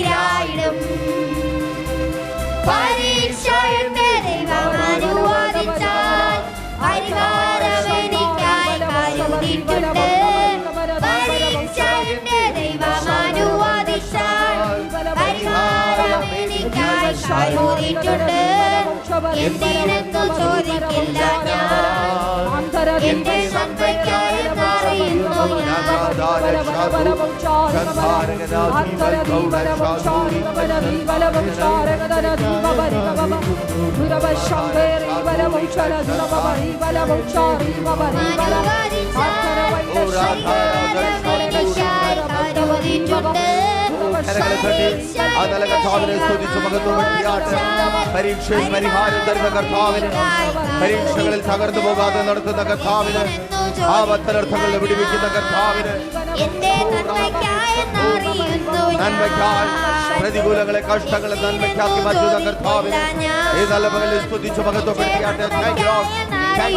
പരീക്ഷ എന്റെ ദൈവം അനുവദിച്ചാൽ പരിഹാരം എനിക്കായി കരുതിയിട്ടുണ്ട്. പരീക്ഷ എന്റെ ദൈവം അനുവദിച്ചാൽ പരിഹാരം എനിക്കായി കരുതിയിട്ടുണ്ട്. എന്തിനെന്നു ചോദിക്കില്ല ഞാൻ, എന്റെ നന്മയ്ക്കായെന്നറിയുന്നു ഞാൻ. പരീക്ഷയിൽ പരിഹാരം തരുന്ന കർത്താവിന്, പരീക്ഷകളിൽ തകർന്നു പോകാതെ നടത്തുന്ന കർത്താവിന്, ആപത്തനർത്ഥങ്ങളിൽ വിടുവിക്കുന്ന കർത്താവിന്, നന്മയ്ക്കായി പ്രതികൂലങ്ങളെ കഷ്ടങ്ങളെ നന്മയ്ക്കാക്കി മാറ്റുന്ന കർത്താവിന് ഈ നല്ല പകലിൽ സ്തുതിച്ച് മഹത്വപ്പെടുത്തിയാട്ടെ. Thank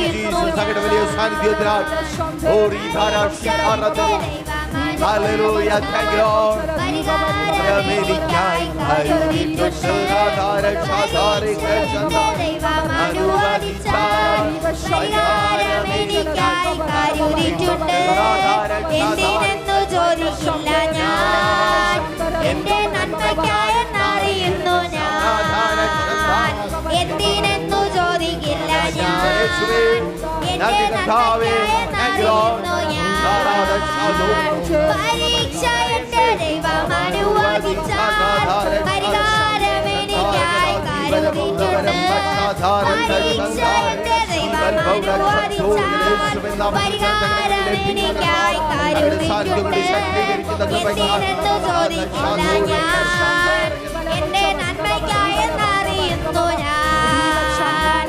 you Jesus. അങ്ങയുടെ വലിയ സാന്നിധ്യത്തിനായി ഹല്ലേലൂയ. Thank you Lord. എനിക്കായി എന്തിനെന്നു ചോദിക്കില്ല ഞാൻ, എന്റെ നന്മയ്ക്കായെന്നറിയുന്നു ഞാൻ. എന്തിനെന്നു ചോദിക്കില്ല ഞാൻ, എന്റെ നന്മയ്ക്കായെന്നറിയുന്നു ഞാൻ. പരീക്ഷ എന്റെ ദൈവം അനുവദിച്ചാൽ പരിഹാരം എനിക്കായി കരുതിയിട്ടുണ്ട്. പരീക്ഷ എന്റെ ദൈവം അനുവദിച്ചാൽ പരിഹാരം എനിക്കായി കരുതിയിട്ടുണ്ട്. എന്തിനെന്നു ചോദിക്കില്ല ഞാൻ, എന്റെ നന്മയ്ക്കായെന്നറിയുന്നു ഞാൻ.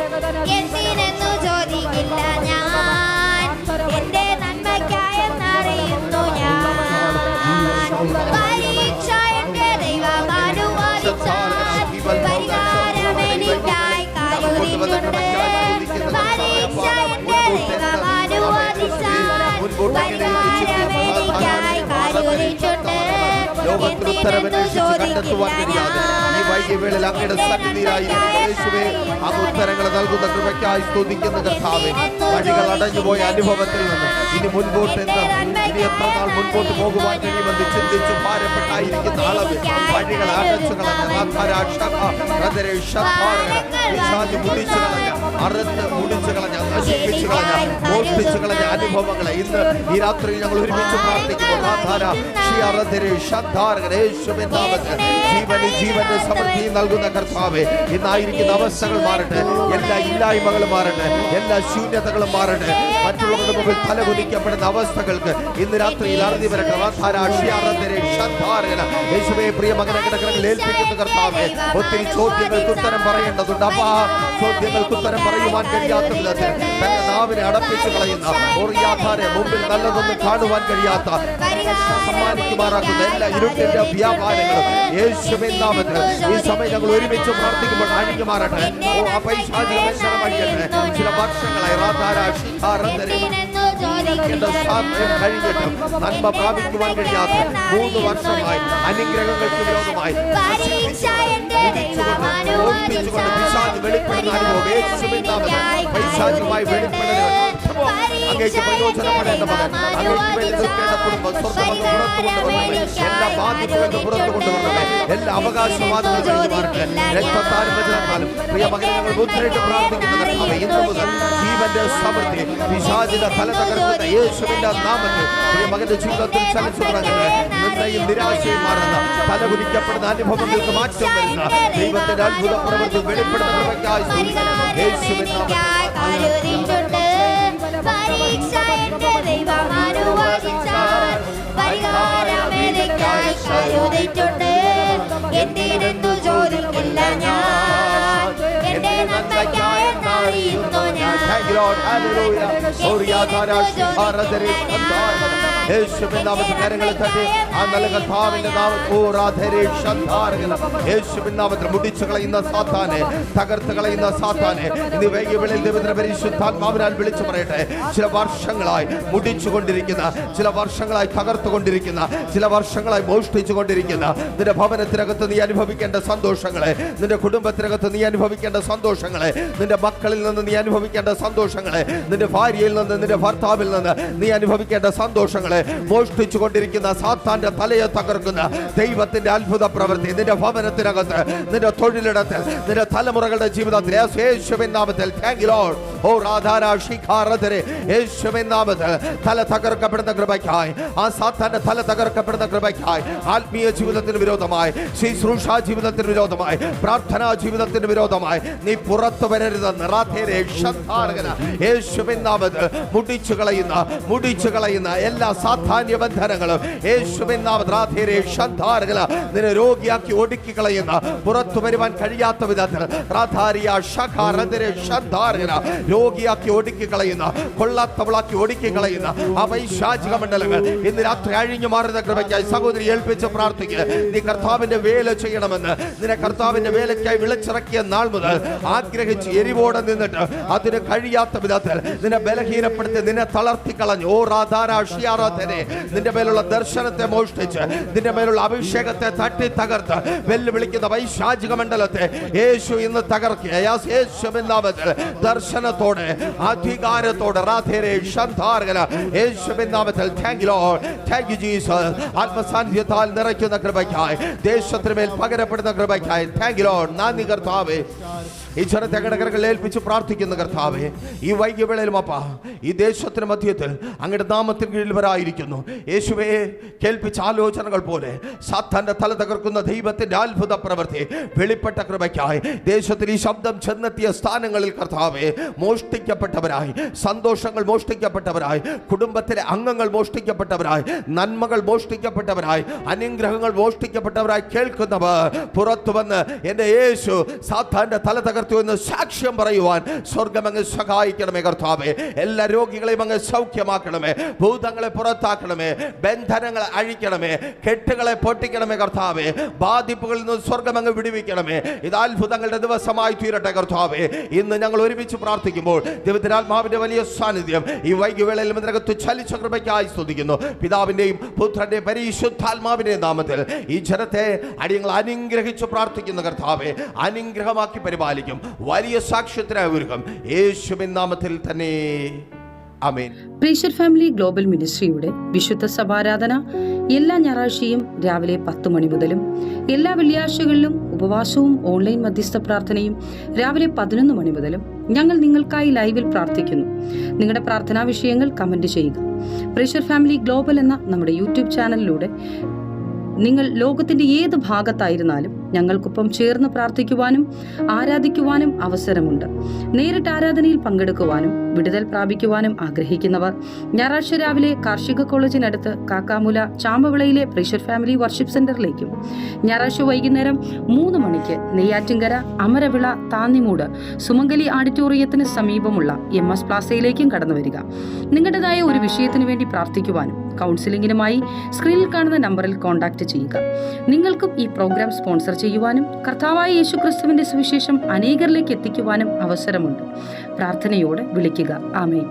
മുൻപോട്ട് പരിഹാരമെനിക്കായി കാരുതിച്ചുണ്ട്. ലോകത്തിൽ ഉത്തരമന്വേഷിച്ച് കണ്ടെത്തുവാൻ കഴിയാതെ ഈ വൈകിയ വേളയിൽ അങ്ങയുടെ സന്നിധിയിലായിരിക്കുന്നു യേശുവേ. അങ്ങ് ഉത്തരങ്ങൾ നൽകുന്ന കൃപയ്ക്കായി സ്തുതിക്കുന്ന കർത്താവേ. വഴികൾ അടഞ്ഞുപോയ അനുഭവത്തിൽ നിന്ന് ഇനി മുൻപോട്ട് ഇനി എത്ര നാൾ മുൻപോട്ട് പോകുവാൻ കഴിയുമെന്ന് ചിന്തിച്ചു ഭാരപ്പെട്ടായിരിക്കുന്ന അളവ് വഴികൾ അടച്ചു കളഞ്ഞ മുടിച്ചു കളഞ്ഞ അറുത്ത് മുടിച്ചു കളഞ്ഞ നശിപ്പിച്ചു കളഞ്ഞ മോഷ്ടിച്ചു കളഞ്ഞ അനുഭവങ്ങളെ ഇന്ന് ഈ രാത്രി ഞങ്ങൾ ഒരുമിച്ച് പ്രാർത്ഥിക്കുമ്പോൾ ജീവന്റെ സമൃദ്ധി നൽകുന്ന കർത്താവേ, ഇന്നായിരിക്കുന്ന അവസ്ഥകൾ മാറട്ടെ, എല്ലാ ഇല്ലായ്മകളും മാറട്ടെ, എല്ലാ ശൂന്യതകളും മാറട്ടെ, മറ്റുള്ളവരുടെ മുമ്പിൽ തലകുനിക്കപ്പെടുന്ന അവസ്ഥകൾക്ക് ഇന്ന് രാത്രിയിൽ അറിഞ്ഞു വരട്ടെ. യേശുവേ, പ്രിയ മകനെ കിടക്കങ്ങളിൽ ഏൽപ്പിക്കുന്ന കർത്താവേ, ഒത്തിരി ചോദ്യങ്ങൾക്ക് ഉത്തരം പറയേണ്ടതുണ്ട്. അപ്പാ, ചോദ്യങ്ങൾക്ക് ഉത്തരം പറയുവാൻ കഴിയാത്ത വിധത്തിൽ തന്റെ നാവിനെ അടപ്പിച്ചു കളയുന്ന ഓറിയാധാരെ മുമ്പിൽ നല്ലതൊന്നും കാണുവാൻ കഴിയാത്ത സമ്മാനിക്കുമാറാക്കുന്ന എല്ലാ ഇരുട്ടിന്റെ വ്യാപാരങ്ങളും യേശുവിൻ നാമത്തിൽ ഈ സമയം ഞങ്ങൾ ഒരുമിച്ച് പ്രാർത്ഥിക്കുമ്പോൾ അഴിഞ്ഞു മാറട്ടെ. ഓ അപൈശാചിക ബന്ധനം അഴിയട്ടെ. ചില വർഷങ്ങളായി കഴിഞ്ഞിട്ടും നന്മ പ്രാപിക്കുവാൻ കഴിയാത്ത 3 വർഷമായി അനുഗ്രഹങ്ങൾക്ക് വിരോധമായി പിശാച് വെളിപ്പെടുന്ന അനുഭവം യേശുവിൻ നാമത്തിൽ പൈശാചികമായി വെളിപ്പെടുന്നത് അങ്ങേക്ക് പ്രയോജനപ്പെടേണ്ട മകൻ, അങ്ങേക്ക് വേണ്ടി നിൽക്കേണ്ട കുടുംബം സ്വർഗ്ഗമെന്ന് പുറത്തു കൊണ്ടുവരണമേ. എല്ലാ ബാധ്യതകളും പുറത്തു കൊണ്ടുവരണമേ. എല്ലാ അവകാശവാദങ്ങളും കഴിഞ്ഞു മാറട്ടെ. രക്തത്താലും വചനത്താലും പ്രിയ മകനെ ഞങ്ങൾ മുദ്രയിട്ട് പ്രാർത്ഥിക്കുന്ന കർത്താവേ, ഇന്നു മുതൽ ജീവന്റെ സമൃദ്ധി പിശാചിന്റെ തല തകർക്കുന്ന യേശുവിന്റെ നാമത്തിൽ പ്രിയ മകന്റെ ജീവിതത്തിൽ ചലിച്ചു തുടങ്ങട്ടെ. നിന്നയും നിരാശയും മാറുന്ന തലകുനിക്കപ്പെടുന്ന അനുഭവങ്ങൾക്ക് മാറ്റം വരുന്ന ദൈവത്തിന്റെ അത്ഭുത പ്രവൃത്തി വെളിപ്പെടുന്ന കൃപയ്ക്കായി യേശുവിൻ നാമത്തിൽ പരീക്ഷ എന്റെ ദൈവം അനുവദിച്ചാൽ പരിഹാരമെനിക്കായി കരുതിയിട്ടുണ്ട്. എന്തിനെന്നു ചോദിക്കില്ല ഞാൻ, എന്റെ നന്മയ്ക്കായി അറിയുന്നു ഞാൻ. യേശുവിൻ നാമത്തിൽ കരങ്ങളെ തട്ടി ആ നല്ല കർത്താവിന്റെ യേശുവിൻ നാമത്തിൽ മുടിച്ചു കളയുന്ന സാത്താനെ, തകർത്ത് കളയുന്ന സാത്താനെ ഇന്ന് വൈകിയ ദൈവത്തിന്റെ പരിശുദ്ധാത്മാവിനാൽ വിളിച്ചു പറയട്ടെ. ചില വർഷങ്ങളായി മുടിച്ചുകൊണ്ടിരിക്കുന്ന, ചില വർഷങ്ങളായി തകർത്തുകൊണ്ടിരിക്കുന്ന, ചില വർഷങ്ങളായി മോഷ്ടിച്ചുകൊണ്ടിരിക്കുന്ന നിന്റെ ഭവനത്തിനകത്ത് നീ അനുഭവിക്കേണ്ട സന്തോഷങ്ങളെ, നിന്റെ കുടുംബത്തിനകത്ത് നീ അനുഭവിക്കേണ്ട സന്തോഷങ്ങളെ, നിന്റെ മക്കളിൽ നിന്ന് നീ അനുഭവിക്കേണ്ട സന്തോഷങ്ങളെ, നിന്റെ ഭാര്യയിൽ നിന്ന്, നിന്റെ ഭർത്താവിൽ നിന്ന് നീ അനുഭവിക്കേണ്ട സന്തോഷങ്ങളെ മോഷ്ടിച്ചു കൊണ്ടിരിക്കുന്ന സാത്താന്റെ തലയെ തകർക്കുന്ന ദൈവത്തിന്റെ അത്ഭുത പ്രവൃത്തി നിന്റെ ഭവനത്തിനകത്ത്, നിന്റെ തൊഴിലിടത്തിൽ, നിന്റെ തലമുറകളുടെ ജീവിതത്തിൽ യേശുവിൻ നാമത്തിൽ യേശുവിൻ നാമത്തിൽ തല തകർക്കപ്പെടുന്ന കൃപയ്ക്കായി, ആ സാത്താന്റെ തല തകർക്കപ്പെടുന്ന കൃപയ്ക്കായി, ആത്മീയ ജീവിതത്തിന് വിരോധമായി, ശുശ്രൂഷ ജീവിതത്തിന് വിരോധമായി, പ്രാർത്ഥനാ ജീവിതത്തിന് വിരോധമായി നീ പുറത്തു വരരുതെന്ന് യേശുവിൻ നാമത്തിൽ മുടിച്ചു കളയുന്ന എല്ലാ സാധാന്യ ബന്ധനങ്ങളും യേശുവിൻ നാമത്തിൽ നിന്നെ രോഗിയാക്കി ഒടുക്കി കളയുന്ന, പുറത്തു വരുവാൻ കഴിയാത്ത വിധത്തിൽ രോഗിയാക്കി ഒടുക്കി കളയുന്ന, കൊള്ളാത്തവളാക്കി ഒടുക്കി കളയുന്ന അപൈശാചിക മണ്ഡലങ്ങൾ ഇന്ന് രാത്രി അഴിഞ്ഞു മാറുന്ന കൃപയ്ക്കായി സഹോദരി ഏൽപ്പിച്ച് പ്രാർത്ഥിക്കുക. നീ കർത്താവിന്റെ വേല ചെയ്യണമെന്ന് നിന്നെ കർത്താവിന്റെ വേലയ്ക്കായി വിളിച്ചിറക്കിയ നാൾ മുതൽ ആഗ്രഹിച്ച് എരിവോടെ നിന്നിട്ട് അതിന് കഴിയാത്ത വിധത്തിൽ നിന്നെ ബലഹീനപ്പെടുത്തി, നിന്നെ തളർത്തി കളഞ്ഞു. ഓ റാധാരാഷിയാറാധനെ, നിന്റെ മേലുള്ള ദർശനത്തെ മോഷ്ടിച്ച്, നിന്റെ മേലുള്ള അഭിഷേകത്തെ തട്ടി തകർത്ത് വെല്ലുവിളിക്കുന്ന വൈശാചിക മണ്ഡലത്തെ യേശു ഇന്ന് തകർക്കുക. യേശുവിൻ നാമത്തിൽ ദർശനത്തോടെ, അധികാരത്തോടെ യേശുവിൻ നാമത്തിൽ താങ്ക് യു ജീസസ്. ആത്മസാന്നിധ്യത്താൽ നിറയ്ക്കുന്ന കൃപയ്ക്കായി, ദേശത്തിന് മേൽ പകരപ്പെടുന്ന കൃപയ്ക്കായി താങ്ക് യു ലോർഡ്. നന്ദി കർത്താവേ. ഈ ജനത്തെ കടകരകൾ ഏൽപ്പിച്ച് പ്രാർത്ഥിക്കുന്ന കർത്താവേ, ഈ വൈകിയ വേളയിലും അപ്പാ ഈ ദേശത്തിന് മധ്യത്തിൽ അങ്ങയുടെ നാമത്തിന് കീഴിൽ വരായിരിക്കുന്നു. യേശുവേ, കേൾപ്പിച്ച ആലോചനകൾ പോലെ സാത്താന്റെ തല തകർക്കുന്ന ദൈവത്തിന്റെ അത്ഭുത പ്രവൃത്തി വെളിപ്പെട്ട കൃപയ്ക്കായി ദേശത്തിൽ ഈ ശബ്ദം ചെന്നെത്തിയ സ്ഥാനങ്ങളിൽ കർത്താവേ, മോഷ്ടിക്കപ്പെട്ടവരായി, സന്തോഷങ്ങൾ മോഷ്ടിക്കപ്പെട്ടവരായി, കുടുംബത്തിലെ അംഗങ്ങൾ മോഷ്ടിക്കപ്പെട്ടവരായി, നന്മകൾ മോഷ്ടിക്കപ്പെട്ടവരായി, അനുഗ്രഹങ്ങൾ മോഷ്ടിക്കപ്പെട്ടവരായി കേൾക്കുന്നവർ പുറത്തു വന്ന് എൻ്റെ യേശു സാത്താന്റെ തല തകർത്ത് ഉയർത്തു എന്ന് സാക്ഷ്യം പറയുവാൻ സ്വർഗം അങ്ങ് സഹായിക്കണമേ കർത്താവേ. എല്ലാ രോഗികളെയും അങ്ങ് സൗഖ്യമാക്കണമേ, ഭൂതങ്ങളെ പുറത്താക്കണമേ, ബന്ധനങ്ങളെ അഴിക്കണമേ, കെട്ടുകളെ പൊട്ടിക്കണമേ കർത്താവേ. ബാധിപ്പുകളിൽ നിന്ന് സ്വർഗം അങ്ങ് വിടുവിക്കണമേ. ഇത് അത്ഭുതങ്ങളുടെ ദിവസമായി തീരട്ടെ കർത്താവേ. ഇന്ന് ഞങ്ങൾ ഒരുമിച്ച് പ്രാർത്ഥിക്കുമ്പോൾ ദൈവത്തിനാത്മാവിന്റെ വലിയ സാന്നിധ്യം ഈ വൈകിവേളയിൽ ഇതിനകത്ത് ചലിച്ച കൃപയ്ക്കായി സ്തുതിക്കുന്നു. പിതാവിന്റെയും പുത്രന്റെയും പരിശുദ്ധാത്മാവിന്റെയും നാമത്തിൽ ഈ ജനത്തെ അടിയങ്ങൾ അനുഗ്രഹിച്ച് പ്രാർത്ഥിക്കുന്ന കർത്താവേ, അനുഗ്രഹമാക്കി പരിപാലിക്കും. വലിയ സാക്ഷ്യത്തിനായി ഒരുക്കം യേശുവിൻ നാമത്തിൽ തന്നെ. ആമേൻ. പ്രീഷർ ഫാമിലി ഗ്ലോബൽ മിനിസ്ട്രിയുടെ വിശുദ്ധ സഭാരാധന എല്ലാ ഞായറാഴ്ചയും രാവിലെ 10 മണി മുതലും എല്ലാ വെള്ളിയാഴ്ചകളിലും ഉപവാസവും ഓൺലൈൻ മധ്യസ്ഥ പ്രാർത്ഥനയും രാവിലെ 11 മണി മുതലും ഞങ്ങൾ നിങ്ങൾക്കായി ലൈവിൽ പ്രാർത്ഥിക്കുന്നു. നിങ്ങളുടെ പ്രാർത്ഥനാ വിഷയങ്ങൾ കമന്റ് ചെയ്യുക. പ്രീഷർ ഫാമിലി ഗ്ലോബൽ എന്ന നമ്മുടെ യൂട്യൂബ് ചാനലിലൂടെ നിങ്ങൾ ലോകത്തിന്റെ ഏത് ഭാഗത്തായിരുന്നാലും ഞങ്ങൾക്കൊപ്പം ചേർന്ന് പ്രാർത്ഥിക്കുവാനും ആരാധിക്കുവാനും അവസരമുണ്ട്. നേരിട്ട് ആരാധനയിൽ പങ്കെടുക്കുവാനും വിടുതൽ പ്രാപിക്കുവാനും ആഗ്രഹിക്കുന്നവർ ഞായറാഴ്ച രാവിലെ കാർഷിക കോളേജിനടുത്ത് കാക്കാമുല ചാമ്പവിളയിലെ പ്രീഷർ ഫാമിലി വർഷിപ്പ് സെന്ററിലേക്കും ഞായറാഴ്ച വൈകുന്നേരം 3 മണിക്ക് നെയ്യാറ്റിൻകര അമരവിള താന്നിമൂട് സുമംഗലി ഓഡിറ്റോറിയത്തിന് സമീപമുള്ള MS പ്ലാസയിലേക്കും കടന്നു വരിക. നിങ്ങളുടേതായ ഒരു വിഷയത്തിന് വേണ്ടി പ്രാർത്ഥിക്കുവാനും കൗൺസിലിംഗിനുമായി സ്ക്രീനിൽ കാണുന്ന നമ്പറിൽ കോൺടാക്ട് ചെയ്യുക. നിങ്ങൾക്കും ഈ പ്രോഗ്രാം സ്പോൺസർ ചെയ്യുവാനും കർത്താവായ യേശുക്രിസ്തുവിന്റെ സുവിശേഷം അനേകരിലേക്ക് എത്തിക്കുവാനും അവസരമുണ്ട്. പ്രാർത്ഥനയോടെ വിളിക്കുക. ആമേൻ.